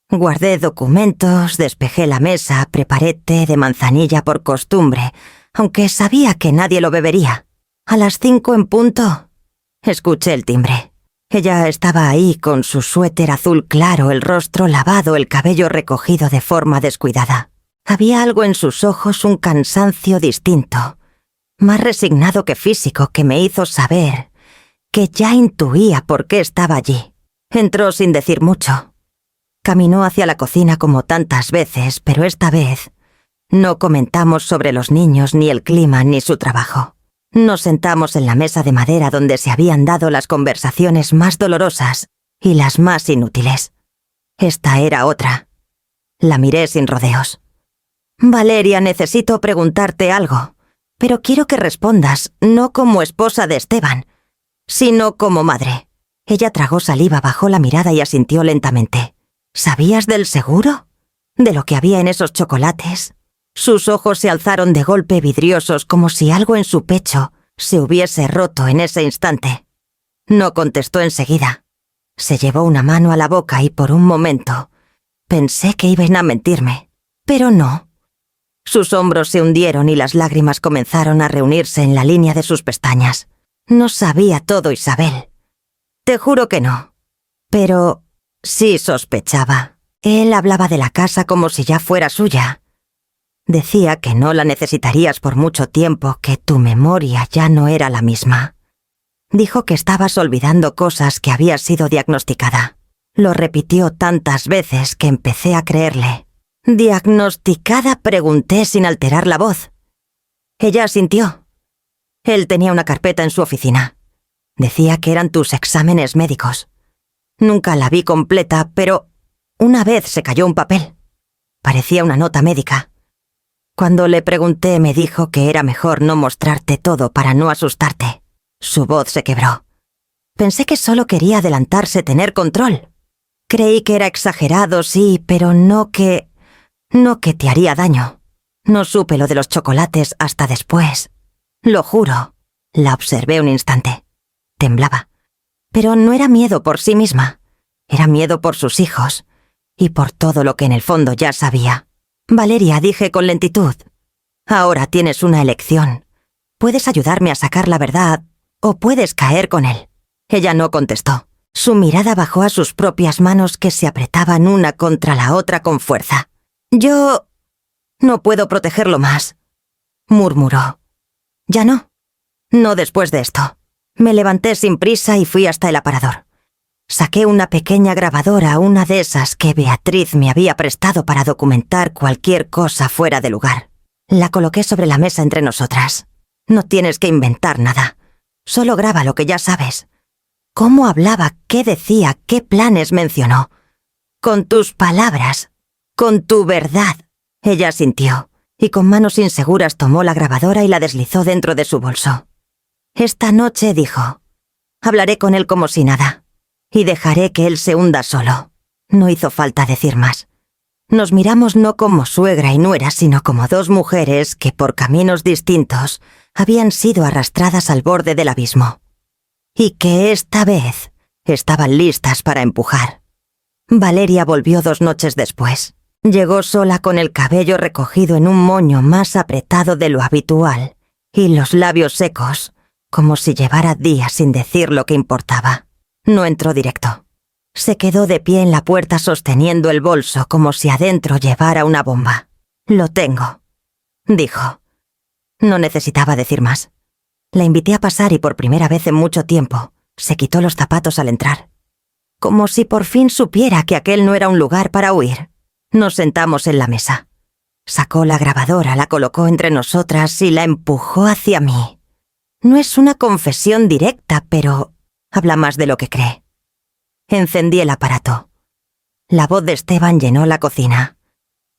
Guardé documentos, despejé la mesa, preparé té de manzanilla por costumbre, aunque sabía que nadie lo bebería. A las 5 en punto, escuché el timbre. Ella estaba ahí con su suéter azul claro, el rostro lavado, el cabello recogido de forma descuidada. Había algo en sus ojos, un cansancio distinto, más resignado que físico, que me hizo saber que ya intuía por qué estaba allí. Entró sin decir mucho. Caminó hacia la cocina como tantas veces, pero esta vez no comentamos sobre los niños, ni el clima, ni su trabajo. Nos sentamos en la mesa de madera donde se habían dado las conversaciones más dolorosas y las más inútiles. Esta era otra. La miré sin rodeos. Valeria, necesito preguntarte algo, pero quiero que respondas, no como esposa de Esteban, sino como madre. Ella tragó saliva, bajó la mirada y asintió lentamente. ¿Sabías del seguro? ¿De lo que había en esos chocolates? Sus ojos se alzaron de golpe vidriosos, como si algo en su pecho se hubiese roto en ese instante. No contestó enseguida. Se llevó una mano a la boca y por un momento pensé que iban a mentirme, pero no. Sus hombros se hundieron y las lágrimas comenzaron a reunirse en la línea de sus pestañas. No sabía todo, Isabel. Te juro que no. Pero sí sospechaba. Él hablaba de la casa como si ya fuera suya. Decía que no la necesitarías por mucho tiempo, que tu memoria ya no era la misma. Dijo que estabas olvidando cosas que habías sido diagnosticada. Lo repitió tantas veces que empecé a creerle. ¿Diagnosticada?, pregunté sin alterar la voz. Ella asintió. Él tenía una carpeta en su oficina. Decía que eran tus exámenes médicos. Nunca la vi completa, pero una vez se cayó un papel. Parecía una nota médica. Cuando le pregunté, me dijo que era mejor no mostrarte todo para no asustarte. Su voz se quebró. Pensé que solo quería adelantarse, tener control. Creí que era exagerado, sí, pero no que te haría daño. No supe lo de los chocolates hasta después. Lo juro. La observé un instante. Temblaba. Pero no era miedo por sí misma. Era miedo por sus hijos. Y por todo lo que en el fondo ya sabía. Valeria, dije con lentitud. Ahora tienes una elección. Puedes ayudarme a sacar la verdad, o puedes caer con él. Ella no contestó. Su mirada bajó a sus propias manos que se apretaban una contra la otra con fuerza. Yo no puedo protegerlo más, murmuró. Ya no. No después de esto. Me levanté sin prisa y fui hasta el aparador. Saqué una pequeña grabadora, una de esas que Beatriz me había prestado para documentar cualquier cosa fuera de lugar. La coloqué sobre la mesa entre nosotras. No tienes que inventar nada. Solo graba lo que ya sabes. ¿Cómo hablaba? ¿Qué decía? ¿Qué planes mencionó? Con tus palabras. Con tu verdad. Ella asintió, y con manos inseguras tomó la grabadora y la deslizó dentro de su bolso. Esta noche, dijo, hablaré con él como si nada, y dejaré que él se hunda solo. No hizo falta decir más. Nos miramos no como suegra y nuera, sino como dos mujeres que, por caminos distintos, habían sido arrastradas al borde del abismo. Y que esta vez estaban listas para empujar. Valeria volvió 2 noches después. Llegó sola con el cabello recogido en un moño más apretado de lo habitual y los labios secos, como si llevara días sin decir lo que importaba. No entró directo. Se quedó de pie en la puerta sosteniendo el bolso como si adentro llevara una bomba. Lo tengo, dijo. No necesitaba decir más. La invité a pasar y por primera vez en mucho tiempo se quitó los zapatos al entrar. Como si por fin supiera que aquel no era un lugar para huir. Nos sentamos en la mesa. Sacó la grabadora, la colocó entre nosotras y la empujó hacia mí. No es una confesión directa, pero habla más de lo que cree. Encendí el aparato. La voz de Esteban llenó la cocina.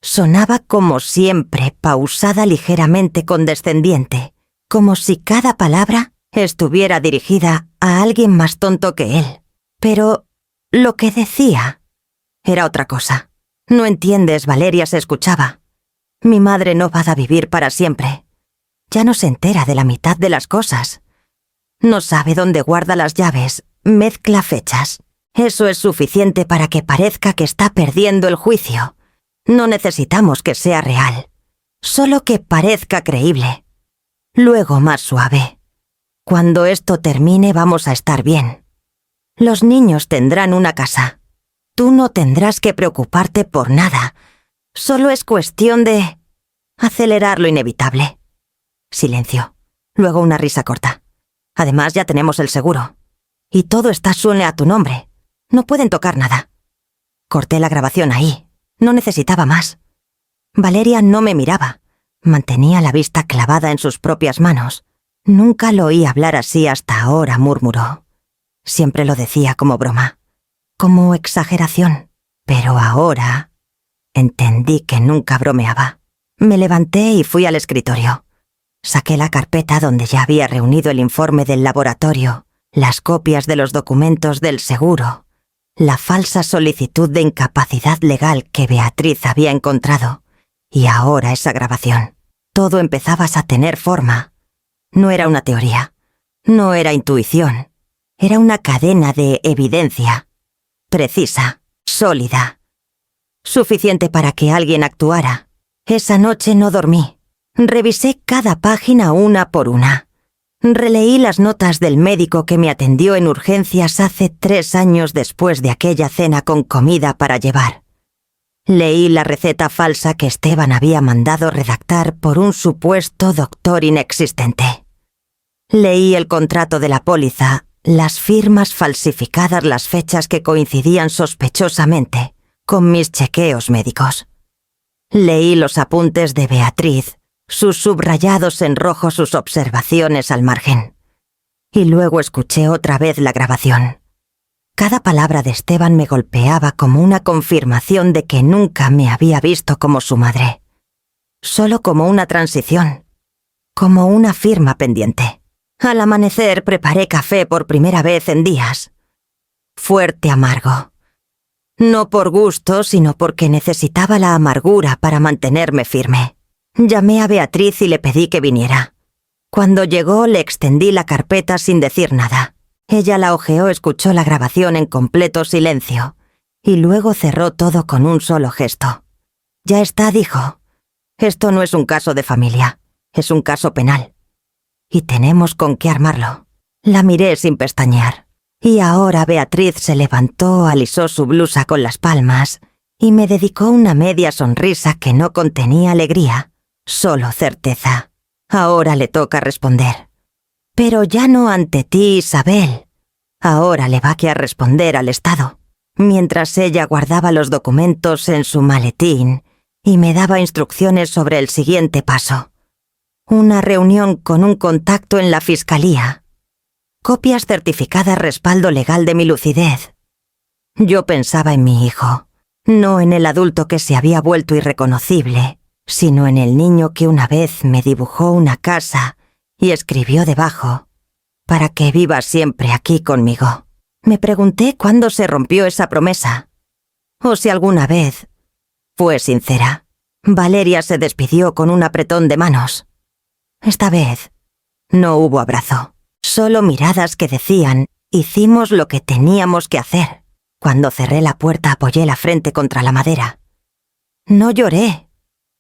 Sonaba como siempre, pausada, ligeramente condescendiente, como si cada palabra estuviera dirigida a alguien más tonto que él. Pero lo que decía era otra cosa. No entiendes, Valeria, se escuchaba. Mi madre no va a vivir para siempre. Ya no se entera de la mitad de las cosas. No sabe dónde guarda las llaves, mezcla fechas. Eso es suficiente para que parezca que está perdiendo el juicio. No necesitamos que sea real, solo que parezca creíble. Luego más suave. Cuando esto termine vamos a estar bien. Los niños tendrán una casa. Tú no tendrás que preocuparte por nada. Solo es cuestión de acelerar lo inevitable. Silencio. Luego una risa corta. Además ya tenemos el seguro. Y todo está suene a tu nombre. No pueden tocar nada. Corté la grabación ahí. No necesitaba más. Valeria no me miraba. Mantenía la vista clavada en sus propias manos. Nunca lo oí hablar así hasta ahora, murmuró. Siempre lo decía como broma. Como exageración. Pero ahora entendí que nunca bromeaba. Me levanté y fui al escritorio. Saqué la carpeta donde ya había reunido el informe del laboratorio, las copias de los documentos del seguro, la falsa solicitud de incapacidad legal que Beatriz había encontrado, y ahora esa grabación. Todo empezaba a tener forma. No era una teoría, no era intuición, era una cadena de evidencia, precisa, sólida, suficiente para que alguien actuara. Esa noche no dormí. Revisé cada página una por una. Releí las notas del médico que me atendió en urgencias hace 3 años después de aquella cena con comida para llevar. Leí la receta falsa que Esteban había mandado redactar por un supuesto doctor inexistente. Leí el contrato de la póliza, las firmas falsificadas, las fechas que coincidían sospechosamente con mis chequeos médicos. Leí los apuntes de Beatriz, sus subrayados en rojo, sus observaciones al margen. Y luego escuché otra vez la grabación. Cada palabra de Esteban me golpeaba como una confirmación de que nunca me había visto como su madre. Solo como una transición, como una firma pendiente. Al amanecer preparé café por primera vez en días. Fuerte amargo. No por gusto, sino porque necesitaba la amargura para mantenerme firme. Llamé a Beatriz y le pedí que viniera. Cuando llegó, le extendí la carpeta sin decir nada. Ella la hojeó, escuchó la grabación en completo silencio, y luego cerró todo con un solo gesto. «Ya está», dijo. «Esto no es un caso de familia, es un caso penal. Y tenemos con qué armarlo». La miré sin pestañear. Y ahora Beatriz se levantó, alisó su blusa con las palmas y me dedicó una media sonrisa que no contenía alegría, solo certeza. Ahora le toca responder. Pero ya no ante ti, Isabel. Ahora le va a responder al Estado. Mientras ella guardaba los documentos en su maletín y me daba instrucciones sobre el siguiente paso. Una reunión con un contacto en la fiscalía. Copias certificadas, respaldo legal de mi lucidez. Yo pensaba en mi hijo, no en el adulto que se había vuelto irreconocible, sino en el niño que una vez me dibujó una casa y escribió debajo, «Para que viva siempre aquí conmigo». Me pregunté cuándo se rompió esa promesa, o si alguna vez fue sincera. Valeria se despidió con un apretón de manos. Esta vez no hubo abrazo. Solo miradas que decían, hicimos lo que teníamos que hacer. Cuando cerré la puerta apoyé la frente contra la madera. No lloré,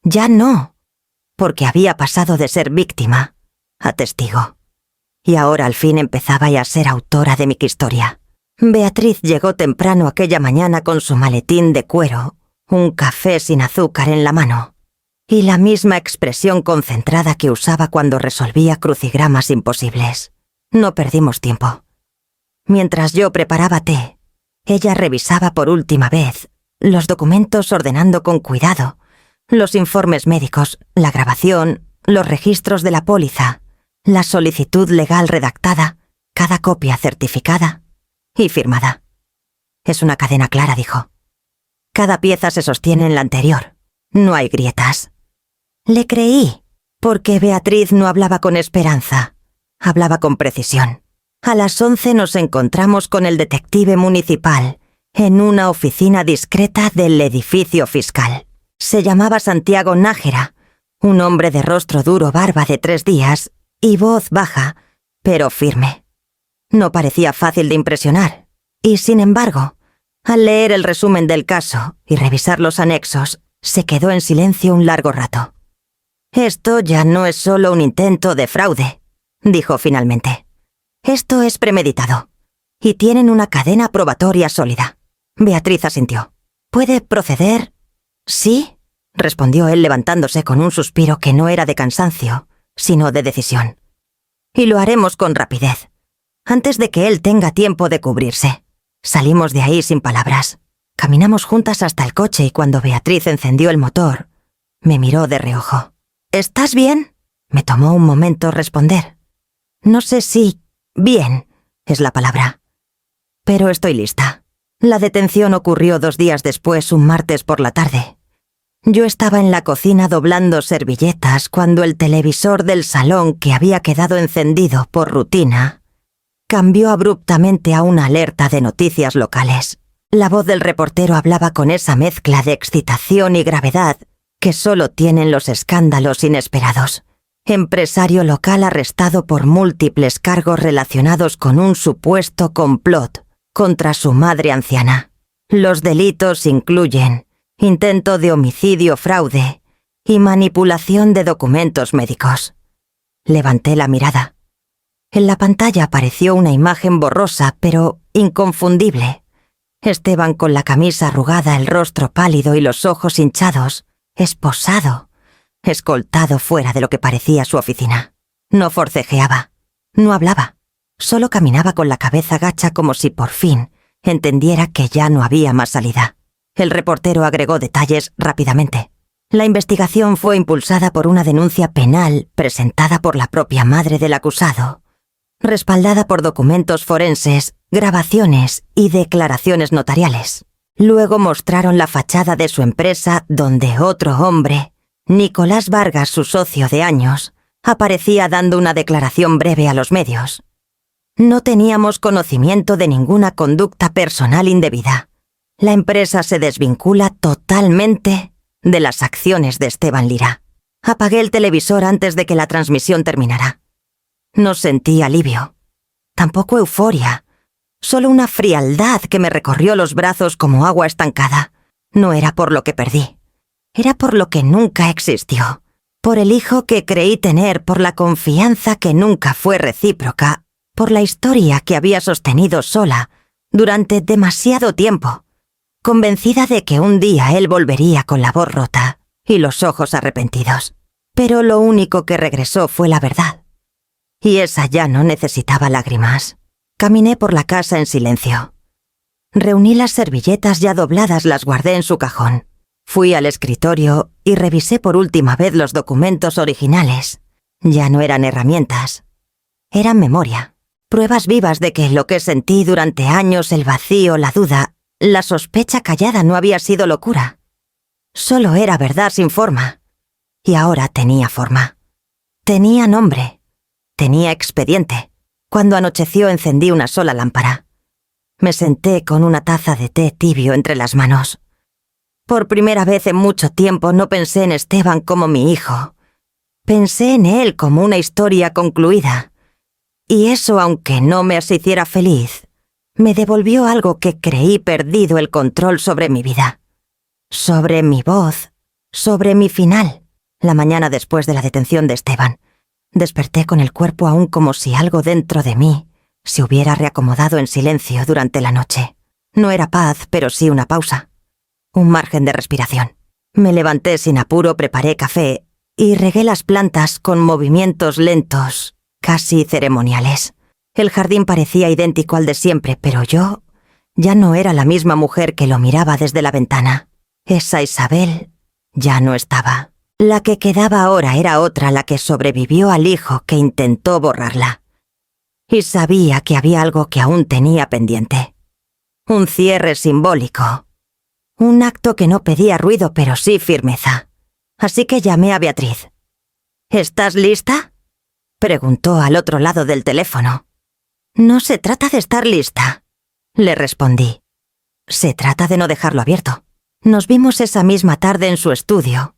ya no, porque había pasado de ser víctima a testigo. Y ahora al fin empezaba ya a ser autora de mi historia. Beatriz llegó temprano aquella mañana con su maletín de cuero, un café sin azúcar en la mano, y la misma expresión concentrada que usaba cuando resolvía crucigramas imposibles. No perdimos tiempo. Mientras yo preparaba té, ella revisaba por última vez los documentos ordenando con cuidado, los informes médicos, la grabación, los registros de la póliza, la solicitud legal redactada, cada copia certificada y firmada. «Es una cadena clara», dijo. «Cada pieza se sostiene en la anterior. No hay grietas». Le creí, porque Beatriz no hablaba con esperanza. Hablaba con precisión. A las 11 nos encontramos con el detective municipal en una oficina discreta del edificio fiscal. Se llamaba Santiago Nájera, un hombre de rostro duro, barba de 3 días y voz baja, pero firme. No parecía fácil de impresionar, y sin embargo, al leer el resumen del caso y revisar los anexos, se quedó en silencio un largo rato. «Esto ya no es solo un intento de fraude», dijo finalmente. «Esto es premeditado. Y tienen una cadena probatoria sólida». Beatriz asintió. «¿Puede proceder?» «Sí», respondió él levantándose con un suspiro que no era de cansancio, sino de decisión. «Y lo haremos con rapidez, antes de que él tenga tiempo de cubrirse». Salimos de ahí sin palabras. Caminamos juntas hasta el coche y cuando Beatriz encendió el motor, me miró de reojo. «¿Estás bien?» Me tomó un momento responder. No sé si bien es la palabra, pero estoy lista. La detención ocurrió 2 días después, un martes por la tarde. Yo estaba en la cocina doblando servilletas cuando el televisor del salón, que había quedado encendido por rutina, cambió abruptamente a una alerta de noticias locales. La voz del reportero hablaba con esa mezcla de excitación y gravedad que solo tienen los escándalos inesperados. Empresario local arrestado por múltiples cargos relacionados con un supuesto complot contra su madre anciana. Los delitos incluyen intento de homicidio, fraude y manipulación de documentos médicos. Levanté la mirada. En la pantalla apareció una imagen borrosa, pero inconfundible. Esteban con la camisa arrugada, el rostro pálido y los ojos hinchados, esposado, escoltado fuera de lo que parecía su oficina. No forcejeaba. No hablaba. Solo caminaba con la cabeza gacha como si por fin entendiera que ya no había más salida. El reportero agregó detalles rápidamente. La investigación fue impulsada por una denuncia penal presentada por la propia madre del acusado, respaldada por documentos forenses, grabaciones y declaraciones notariales. Luego mostraron la fachada de su empresa donde otro hombre, Nicolás Vargas, su socio de años, aparecía dando una declaración breve a los medios. No teníamos conocimiento de ninguna conducta personal indebida. La empresa se desvincula totalmente de las acciones de Esteban Lira. Apagué el televisor antes de que la transmisión terminara. No sentí alivio, tampoco euforia, solo una frialdad que me recorrió los brazos como agua estancada. No era por lo que perdí, era por lo que nunca existió, por el hijo que creí tener, por la confianza que nunca fue recíproca, por la historia que había sostenido sola durante demasiado tiempo, convencida de que un día él volvería con la voz rota y los ojos arrepentidos. Pero lo único que regresó fue la verdad. Y esa ya no necesitaba lágrimas. Caminé por la casa en silencio. Reuní las servilletas ya dobladas, las guardé en su cajón. Fui al escritorio y revisé por última vez los documentos originales. Ya no eran herramientas. Eran memoria. Pruebas vivas de que lo que sentí durante años, el vacío, la duda, la sospecha callada, no había sido locura. Solo era verdad sin forma. Y ahora tenía forma. Tenía nombre. Tenía expediente. Cuando anocheció encendí una sola lámpara. Me senté con una taza de té tibio entre las manos. Por primera vez en mucho tiempo no pensé en Esteban como mi hijo. Pensé en él como una historia concluida. Y eso, aunque no me hiciera feliz, me devolvió algo que creí perdido el control sobre mi vida. Sobre mi voz, sobre mi final. La mañana después de la detención de Esteban, desperté con el cuerpo aún como si algo dentro de mí se hubiera reacomodado en silencio durante la noche. No era paz, pero sí una pausa. Un margen de respiración. Me levanté sin apuro, preparé café y regué las plantas con movimientos lentos, casi ceremoniales. El jardín parecía idéntico al de siempre, pero yo ya no era la misma mujer que lo miraba desde la ventana. Esa Isabel ya no estaba. La que quedaba ahora era otra, la que sobrevivió al hijo que intentó borrarla. Y sabía que había algo que aún tenía pendiente. Un cierre simbólico. Un acto que no pedía ruido, pero sí firmeza. Así que llamé a Beatriz. ¿Estás lista?, preguntó al otro lado del teléfono. No se trata de estar lista, le respondí. Se trata de no dejarlo abierto. Nos vimos esa misma tarde en su estudio.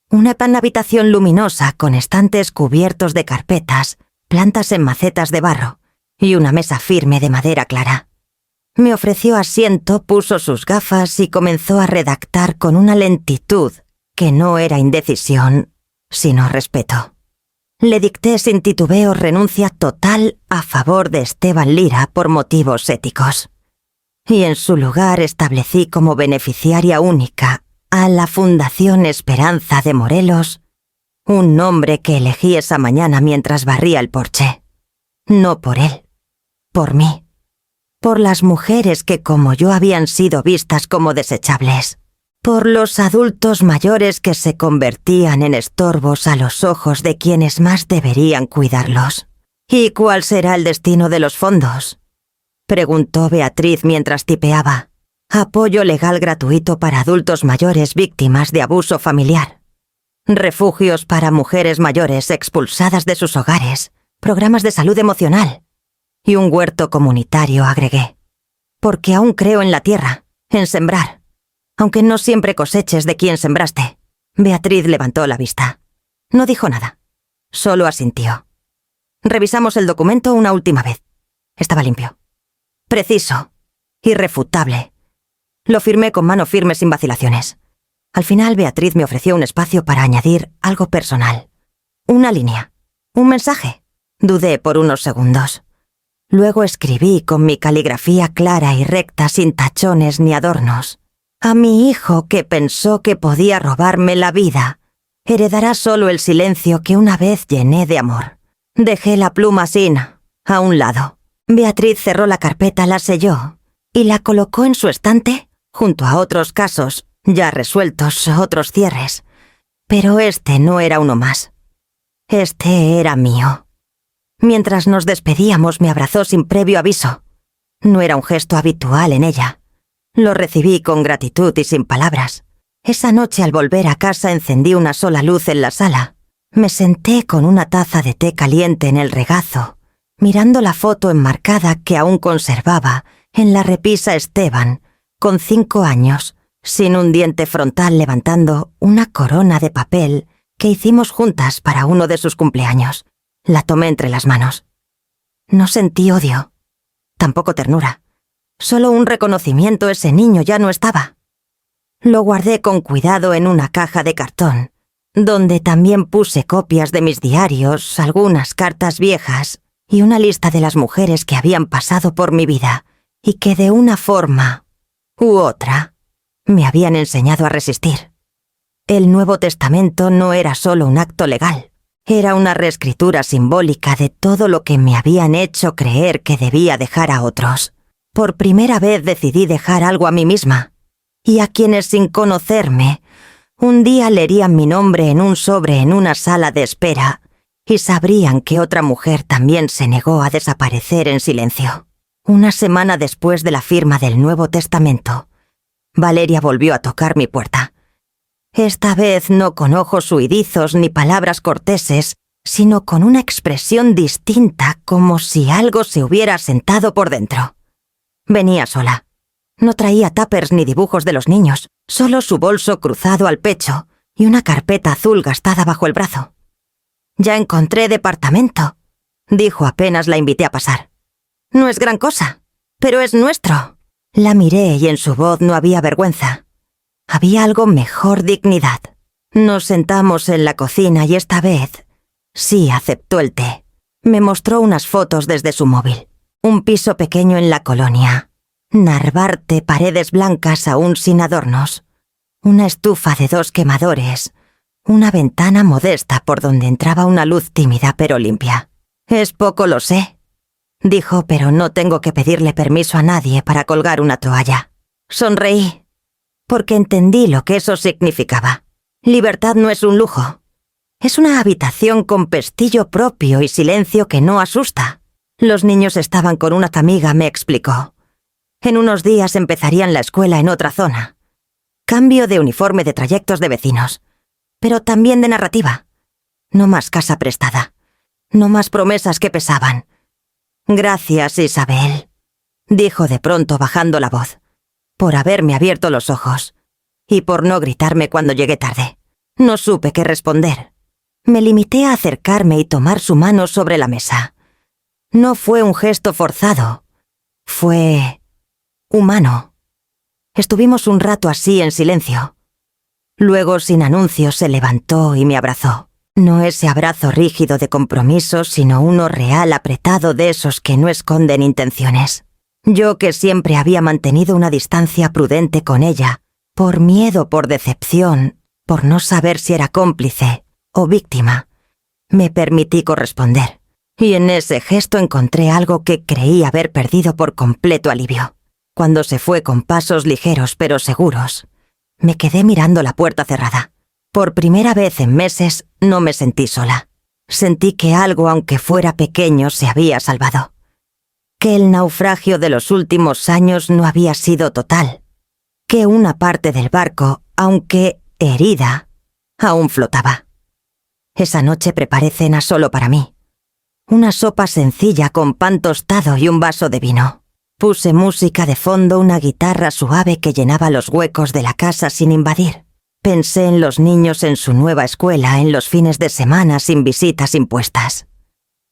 Una habitación luminosa con estantes cubiertos de carpetas, plantas en macetas de barro y una mesa firme de madera clara. Me ofreció asiento, puso sus gafas y comenzó a redactar con una lentitud que no era indecisión, sino respeto. Le dicté sin titubeo renuncia total a favor de Esteban Lira por motivos éticos. Y en su lugar establecí como beneficiaria única a la Fundación Esperanza de Morelos, un nombre que elegí esa mañana mientras barría el porche. No por él, por mí. Por las mujeres que como yo habían sido vistas como desechables. Por los adultos mayores que se convertían en estorbos a los ojos de quienes más deberían cuidarlos. ¿Y cuál será el destino de los fondos?, preguntó Beatriz mientras tipeaba. Apoyo legal gratuito para adultos mayores víctimas de abuso familiar. Refugios para mujeres mayores expulsadas de sus hogares. Programas de salud emocional. Y un huerto comunitario, agregué. Porque aún creo en la tierra, en sembrar. Aunque no siempre coseches de quien sembraste. Beatriz levantó la vista. No dijo nada. Solo asintió. Revisamos el documento una última vez. Estaba limpio. Preciso. Irrefutable. Lo firmé con mano firme sin vacilaciones. Al final Beatriz me ofreció un espacio para añadir algo personal. Una línea. Un mensaje. Dudé por unos segundos. Luego escribí con mi caligrafía clara y recta sin tachones ni adornos. A mi hijo que pensó que podía robarme la vida, heredará solo el silencio que una vez llené de amor. Dejé la pluma sin, a un lado. Beatriz cerró la carpeta, la selló y la colocó en su estante junto a otros casos, ya resueltos, otros cierres. Pero este no era uno más. Este era mío. Mientras nos despedíamos me abrazó sin previo aviso. No era un gesto habitual en ella. Lo recibí con gratitud y sin palabras. Esa noche al volver a casa encendí una sola luz en la sala. Me senté con una taza de té caliente en el regazo, mirando la foto enmarcada que aún conservaba en la repisa Esteban, con 5 años, sin un diente frontal, levantando una corona de papel que hicimos juntas para uno de sus cumpleaños. La tomé entre las manos. No sentí odio, tampoco ternura. Solo un reconocimiento: ese niño ya no estaba. Lo guardé con cuidado en una caja de cartón, donde también puse copias de mis diarios, algunas cartas viejas y una lista de las mujeres que habían pasado por mi vida y que de una forma u otra me habían enseñado a resistir. El Nuevo Testamento no era solo un acto legal, era una reescritura simbólica de todo lo que me habían hecho creer que debía dejar a otros. Por primera vez decidí dejar algo a mí misma, y a quienes sin conocerme un día leerían mi nombre en un sobre en una sala de espera y sabrían que otra mujer también se negó a desaparecer en silencio. Una semana después de la firma del Nuevo Testamento, Valeria volvió a tocar mi puerta. Esta vez no con ojos huidizos ni palabras corteses, sino con una expresión distinta, como si algo se hubiera sentado por dentro. Venía sola. No traía tuppers ni dibujos de los niños, solo su bolso cruzado al pecho y una carpeta azul gastada bajo el brazo. «Ya encontré departamento», dijo apenas la invité a pasar. «No es gran cosa, pero es nuestro». La miré y en su voz no había vergüenza. Había algo mejor: dignidad. Nos sentamos en la cocina y esta vez sí aceptó el té. Me mostró unas fotos desde su móvil. Un piso pequeño en la colonia. Narvarte, paredes blancas aún sin adornos. Una estufa de 2 quemadores. Una ventana modesta por donde entraba una luz tímida pero limpia. «Es poco, lo sé», dijo, «pero no tengo que pedirle permiso a nadie para colgar una toalla». Sonreí, porque entendí lo que eso significaba. Libertad no es un lujo. Es una habitación con pestillo propio y silencio que no asusta. Los niños estaban con una amiga, me explicó. En unos días empezarían la escuela en otra zona. Cambio de uniforme de trayectos de vecinos, pero también de narrativa. No más casa prestada. No más promesas que pesaban. «Gracias, Isabel», dijo de pronto bajando la voz, por haberme abierto los ojos y por no gritarme cuando llegué tarde. No supe qué responder. Me limité a acercarme y tomar su mano sobre la mesa. No fue un gesto forzado. Fue humano. Estuvimos un rato así en silencio. Luego, sin anuncio, se levantó y me abrazó. No ese abrazo rígido de compromiso, sino uno real, apretado, de esos que no esconden intenciones. Yo, que siempre había mantenido una distancia prudente con ella, por miedo, por decepción, por no saber si era cómplice o víctima, me permití corresponder. Y en ese gesto encontré algo que creí haber perdido por completo alivio. Cuando se fue con pasos ligeros pero seguros, me quedé mirando la puerta cerrada. Por primera vez en meses no me sentí sola. Sentí que algo, aunque fuera pequeño, se había salvado. Que el naufragio de los últimos años no había sido total. Que una parte del barco, aunque herida, aún flotaba. Esa noche preparé cena solo para mí. Una sopa sencilla con pan tostado y un vaso de vino. Puse música de fondo, una guitarra suave que llenaba los huecos de la casa sin invadir. Pensé en los niños en su nueva escuela, en los fines de semana sin visitas impuestas.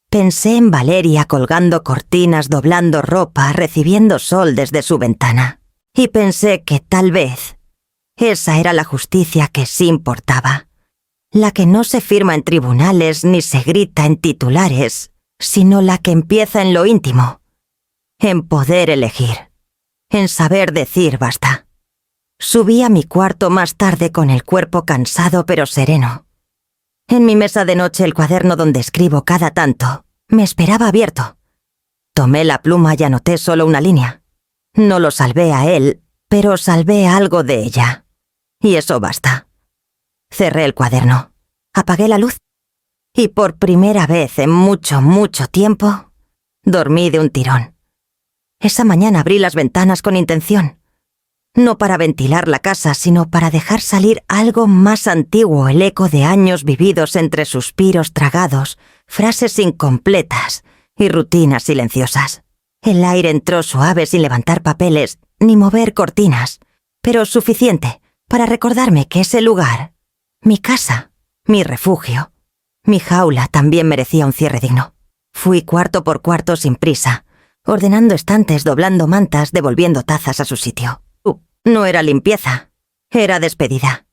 Pensé en Valeria colgando cortinas, doblando ropa, recibiendo sol desde su ventana. Y pensé que tal vez esa era la justicia que sí importaba. La que no se firma en tribunales ni se grita en titulares, sino la que empieza en lo íntimo, en poder elegir, en saber decir basta. Subí a mi cuarto más tarde con el cuerpo cansado pero sereno. En mi mesa de noche el cuaderno donde escribo cada tanto me esperaba abierto. Tomé la pluma y anoté solo una línea. No lo salvé a él, pero salvé algo de ella. Y eso basta. Cerré el cuaderno, apagué la luz y por primera vez en mucho, mucho tiempo, dormí de un tirón. Esa mañana abrí las ventanas con intención. No para ventilar la casa, sino para dejar salir algo más antiguo, el eco de años vividos entre suspiros tragados, frases incompletas y rutinas silenciosas. El aire entró suave sin levantar papeles ni mover cortinas, pero suficiente para recordarme que ese lugar, mi casa, mi refugio, mi jaula también merecía un cierre digno. Fui cuarto por cuarto sin prisa, ordenando estantes, doblando mantas, devolviendo tazas a su sitio. No era limpieza, era despedida.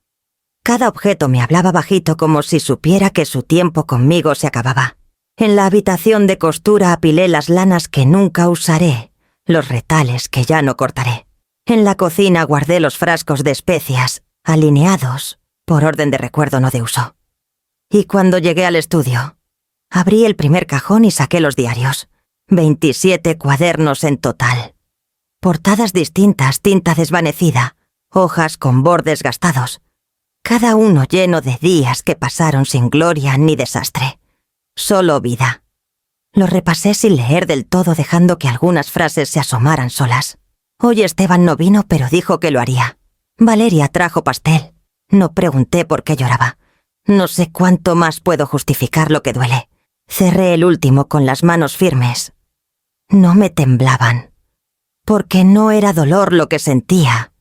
Cada objeto me hablaba bajito como si supiera que su tiempo conmigo se acababa. En la habitación de costura apilé las lanas que nunca usaré, los retales que ya no cortaré. En la cocina guardé los frascos de especias, alineados, por orden de recuerdo no de uso. Y cuando llegué al estudio, abrí el primer cajón y saqué los diarios. 27 cuadernos en total. Portadas distintas, tinta desvanecida, hojas con bordes gastados. Cada uno lleno de días que pasaron sin gloria ni desastre. Solo vida. Lo repasé sin leer del todo, dejando que algunas frases se asomaran solas. Hoy Esteban no vino, pero dijo que lo haría. Valeria trajo pastel. No pregunté por qué lloraba. No sé cuánto más puedo justificar lo que duele. Cerré el último con las manos firmes. No me temblaban. Porque no era dolor lo que sentía.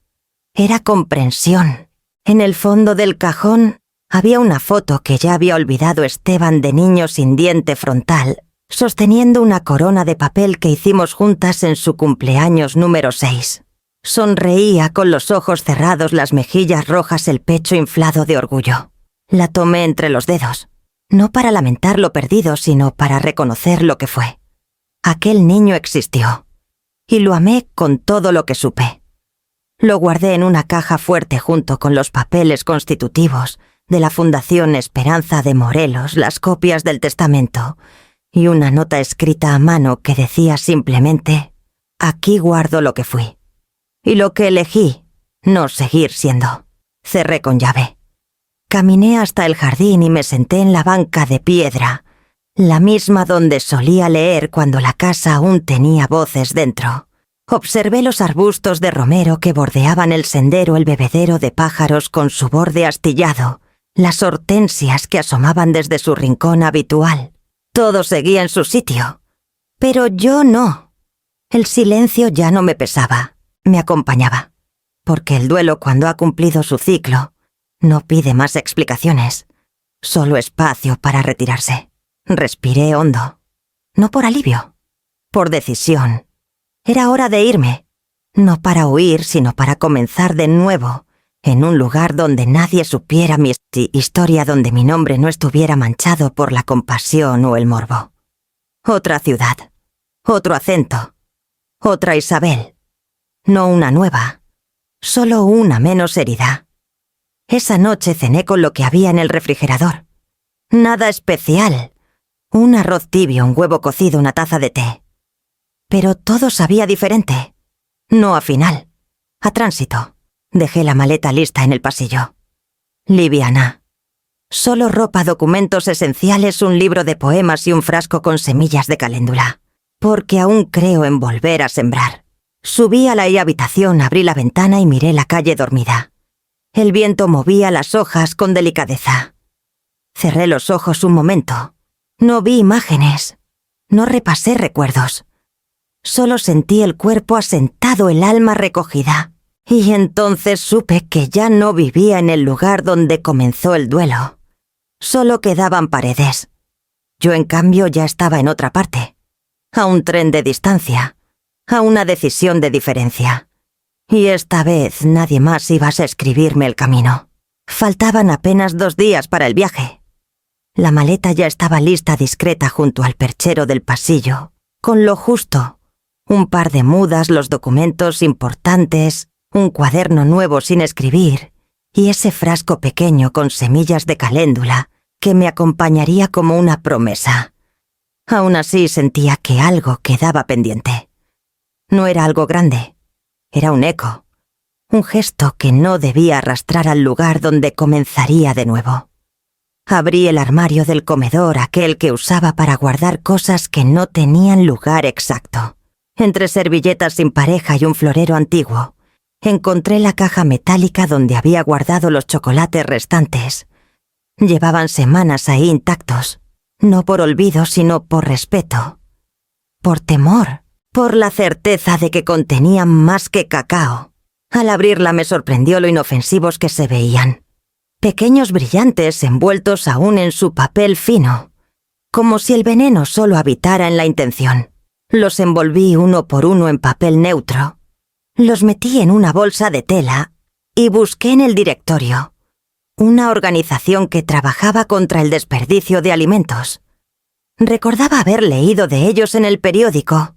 Era comprensión. En el fondo del cajón había una foto que ya había olvidado Esteban de niño sin diente frontal, sosteniendo una corona de papel que hicimos juntas en su cumpleaños número 6. Sonreía con los ojos cerrados, las mejillas rojas, el pecho inflado de orgullo. La tomé entre los dedos, no para lamentar lo perdido, sino para reconocer lo que fue. Aquel niño existió. Y lo amé con todo lo que supe. Lo guardé en una caja fuerte junto con los papeles constitutivos de la Fundación Esperanza de Morelos, las copias del testamento y una nota escrita a mano que decía simplemente: aquí guardo lo que fui y lo que elegí no seguir siendo. Cerré con llave. Caminé hasta el jardín y me senté en la banca de piedra, la misma donde solía leer cuando la casa aún tenía voces dentro. Observé los arbustos de romero que bordeaban el sendero, el bebedero de pájaros con su borde astillado, las hortensias que asomaban desde su rincón habitual. Todo seguía en su sitio. Pero yo no. El silencio ya no me pesaba, me acompañaba. Porque el duelo, cuando ha cumplido su ciclo, no pide más explicaciones, solo espacio para retirarse. Respiré hondo. No por alivio, por decisión. Era hora de irme. No para huir, sino para comenzar de nuevo, en un lugar donde nadie supiera mi historia, donde mi nombre no estuviera manchado por la compasión o el morbo. Otra ciudad, otro acento, otra Isabel. No una nueva, solo una menos herida. Esa noche cené con lo que había en el refrigerador. Nada especial. Un arroz tibio, un huevo cocido, una taza de té. Pero todo sabía diferente. No a final, a tránsito. Dejé la maleta lista en el pasillo. Liviana. Solo ropa, documentos esenciales, un libro de poemas y un frasco con semillas de caléndula. Porque aún creo en volver a sembrar. Subí a la habitación, abrí la ventana y miré la calle dormida. El viento movía las hojas con delicadeza. Cerré los ojos un momento. No vi imágenes, no repasé recuerdos. Solo sentí el cuerpo asentado, el alma recogida. Y entonces supe que ya no vivía en el lugar donde comenzó el duelo. Solo quedaban paredes. Yo, en cambio, ya estaba en otra parte. A un tren de distancia, a una decisión de diferencia. Y esta vez nadie más iba a escribirme el camino. Faltaban apenas 2 días para el viaje. La maleta ya estaba lista, discreta, junto al perchero del pasillo, con lo justo. Un par de mudas, los documentos importantes, un cuaderno nuevo sin escribir, y ese frasco pequeño con semillas de caléndula que me acompañaría como una promesa. Aún así sentía que algo quedaba pendiente. No era algo grande, era un eco, un gesto que no debía arrastrar al lugar donde comenzaría de nuevo. Abrí el armario del comedor, aquel que usaba para guardar cosas que no tenían lugar exacto. Entre servilletas sin pareja y un florero antiguo, encontré la caja metálica donde había guardado los chocolates restantes. Llevaban semanas ahí intactos, no por olvido, sino por respeto, por temor, por la certeza de que contenían más que cacao. Al abrirla me sorprendió lo inofensivos que se veían. Pequeños brillantes envueltos aún en su papel fino, como si el veneno solo habitara en la intención. Los envolví uno por uno en papel neutro, los metí en una bolsa de tela y busqué en el directorio, una organización que trabajaba contra el desperdicio de alimentos. Recordaba haber leído de ellos en el periódico.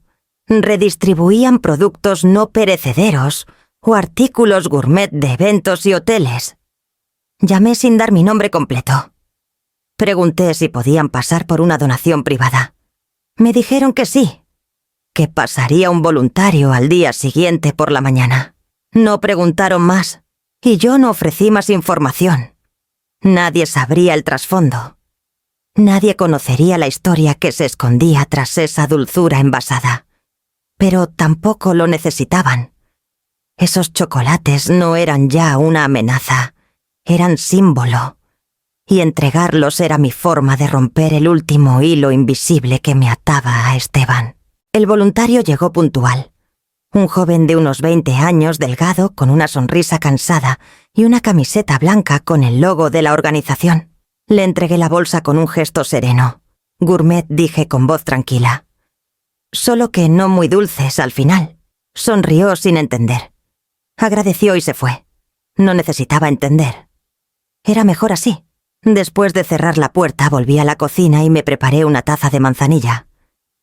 Redistribuían productos no perecederos o artículos gourmet de eventos y hoteles. Llamé sin dar mi nombre completo. Pregunté si podían pasar por una donación privada. Me dijeron que sí, que pasaría un voluntario al día siguiente por la mañana. No preguntaron más, y yo no ofrecí más información. Nadie sabría el trasfondo. Nadie conocería la historia que se escondía tras esa dulzura envasada. Pero tampoco lo necesitaban. Esos chocolates no eran ya una amenaza, eran símbolo, y entregarlos era mi forma de romper el último hilo invisible que me ataba a Esteban. El voluntario llegó puntual. Un joven de unos 20 años, delgado, con una sonrisa cansada y una camiseta blanca con el logo de la organización. Le entregué la bolsa con un gesto sereno. Gourmet, dije con voz tranquila. Solo que no muy dulces al final. Sonrió sin entender. Agradeció y se fue. No necesitaba entender. Era mejor así. Después de cerrar la puerta, volví a la cocina y me preparé una taza de manzanilla.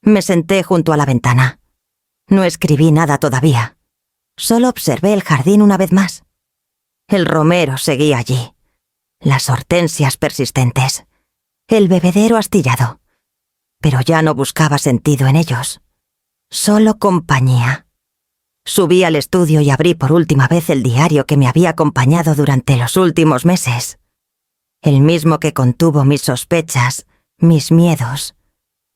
Me senté junto a la ventana. No escribí nada todavía. Solo observé el jardín una vez más. El romero seguía allí. Las hortensias persistentes. El bebedero astillado. Pero ya no buscaba sentido en ellos. Solo compañía. Subí al estudio y abrí por última vez el diario que me había acompañado durante los últimos meses. El mismo que contuvo mis sospechas, mis miedos,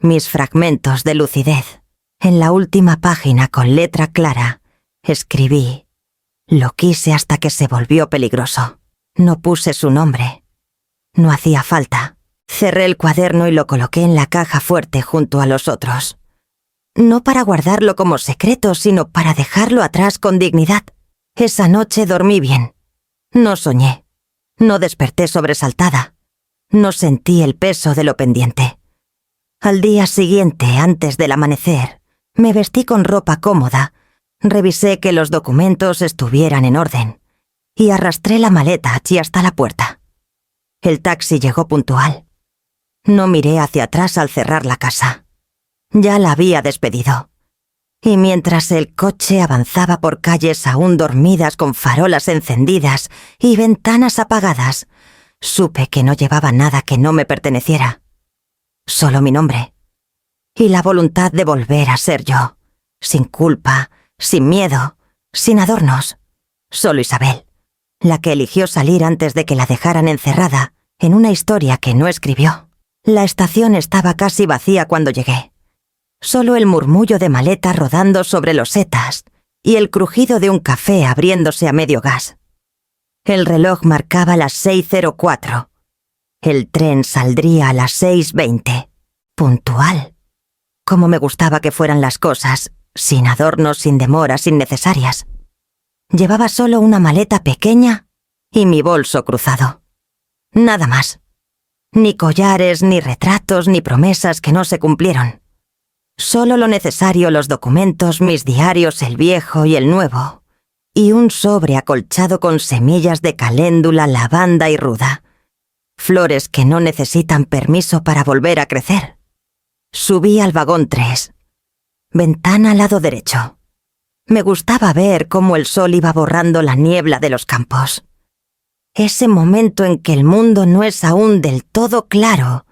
mis fragmentos de lucidez. En la última página, con letra clara, escribí: lo quise hasta que se volvió peligroso. No puse su nombre. No hacía falta. Cerré el cuaderno y lo coloqué en la caja fuerte junto a los otros. No para guardarlo como secreto, sino para dejarlo atrás con dignidad. Esa noche dormí bien. No soñé. No desperté sobresaltada. No sentí el peso de lo pendiente. Al día siguiente, antes del amanecer, me vestí con ropa cómoda, revisé que los documentos estuvieran en orden y arrastré la maleta allí hasta la puerta. El taxi llegó puntual. No miré hacia atrás al cerrar la casa. Ya la había despedido. Y mientras el coche avanzaba por calles aún dormidas con farolas encendidas y ventanas apagadas, supe que no llevaba nada que no me perteneciera. Solo mi nombre. Y la voluntad de volver a ser yo. Sin culpa, sin miedo, sin adornos. Solo Isabel, la que eligió salir antes de que la dejaran encerrada en una historia que no escribió. La estación estaba casi vacía cuando llegué. Solo el murmullo de maletas rodando sobre losetas y el crujido de un café abriéndose a medio gas. El reloj marcaba las 6:04. El tren saldría a las 6:20. Puntual. Cómo me gustaba que fueran las cosas, sin adornos, sin demoras innecesarias. Llevaba solo una maleta pequeña y mi bolso cruzado. Nada más. Ni collares, ni retratos, ni promesas que no se cumplieron. Solo lo necesario: los documentos, mis diarios, el viejo y el nuevo, y un sobre acolchado con semillas de caléndula, lavanda y ruda. Flores que no necesitan permiso para volver a crecer. Subí al vagón 3. Ventana al lado derecho. Me gustaba ver cómo el sol iba borrando la niebla de los campos. Ese momento en que el mundo no es aún del todo claro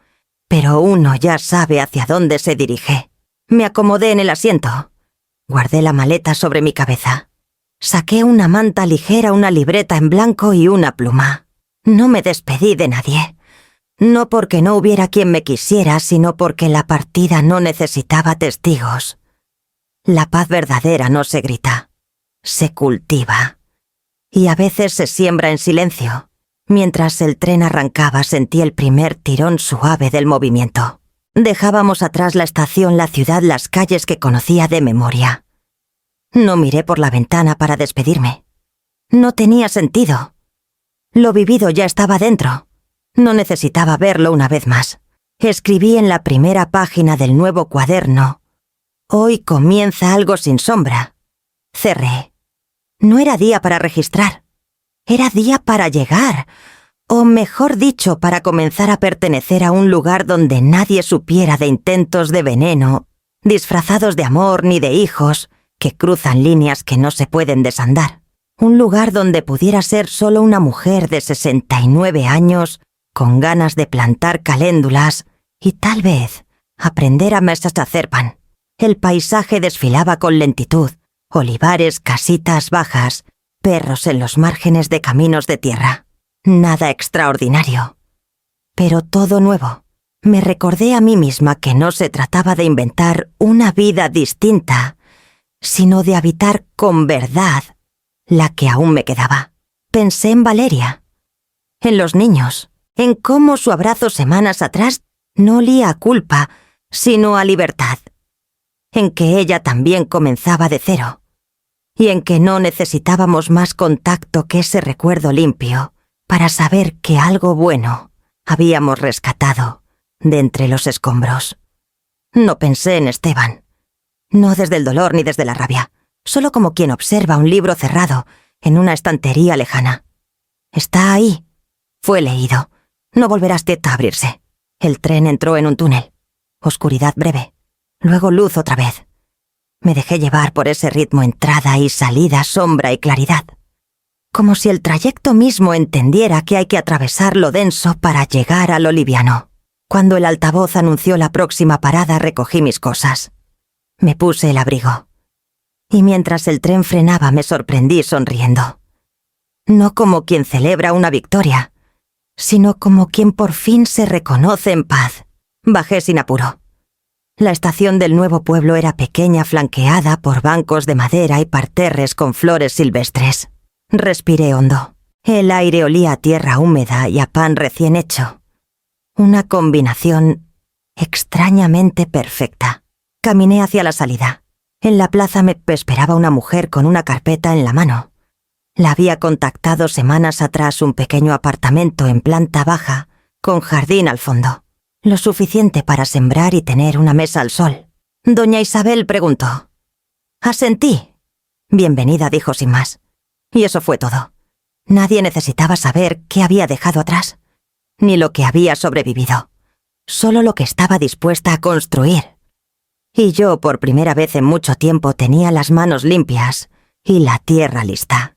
pero uno ya sabe hacia dónde se dirige. Me acomodé en el asiento. Guardé la maleta sobre mi cabeza. Saqué una manta ligera, una libreta en blanco y una pluma. No me despedí de nadie. No porque no hubiera quien me quisiera, sino porque la partida no necesitaba testigos. La paz verdadera no se grita, se cultiva. Y a veces se siembra en silencio. Mientras el tren arrancaba, sentí el primer tirón suave del movimiento. Dejábamos atrás la estación, la ciudad, las calles que conocía de memoria. No miré por la ventana para despedirme. No tenía sentido. Lo vivido ya estaba dentro. No necesitaba verlo una vez más. Escribí en la primera página del nuevo cuaderno: «Hoy comienza algo sin sombra». Cerré. No era día para registrar. Era día para llegar, o mejor dicho, para comenzar a pertenecer a un lugar donde nadie supiera de intentos de veneno, disfrazados de amor ni de hijos, que cruzan líneas que no se pueden desandar. Un lugar donde pudiera ser solo una mujer de 69 años, con ganas de plantar caléndulas y tal vez aprender a hacer pan. El paisaje desfilaba con lentitud: olivares, casitas bajas, perros en los márgenes de caminos de tierra. Nada extraordinario, pero todo nuevo. Me recordé a mí misma que no se trataba de inventar una vida distinta, sino de habitar con verdad la que aún me quedaba. Pensé en Valeria, en los niños, en cómo su abrazo semanas atrás no olía a culpa, sino a libertad, en que ella también comenzaba de cero, y en que no necesitábamos más contacto que ese recuerdo limpio para saber que algo bueno habíamos rescatado de entre los escombros. No pensé en Esteban, no desde el dolor ni desde la rabia, solo como quien observa un libro cerrado en una estantería lejana. Está ahí. Fue leído. No volverá a abrirse. El tren entró en un túnel. Oscuridad breve. Luego luz otra vez. Me dejé llevar por ese ritmo: entrada y salida, sombra y claridad. Como si el trayecto mismo entendiera que hay que atravesar lo denso para llegar a lo liviano. Cuando el altavoz anunció la próxima parada, recogí mis cosas. Me puse el abrigo. Y mientras el tren frenaba, me sorprendí sonriendo. No como quien celebra una victoria, sino como quien por fin se reconoce en paz. Bajé sin apuro. La estación del nuevo pueblo era pequeña, flanqueada por bancos de madera y parterres con flores silvestres. Respiré hondo. El aire olía a tierra húmeda y a pan recién hecho. Una combinación extrañamente perfecta. Caminé hacia la salida. En la plaza me esperaba una mujer con una carpeta en la mano. La había contactado semanas atrás, un pequeño apartamento en planta baja, con jardín al fondo. Lo suficiente para sembrar y tener una mesa al sol. Doña Isabel preguntó. Asentí. Bienvenida, dijo sin más. Y eso fue todo. Nadie necesitaba saber qué había dejado atrás, ni lo que había sobrevivido. Solo lo que estaba dispuesta a construir. Y yo, por primera vez en mucho tiempo, tenía las manos limpias y la tierra lista.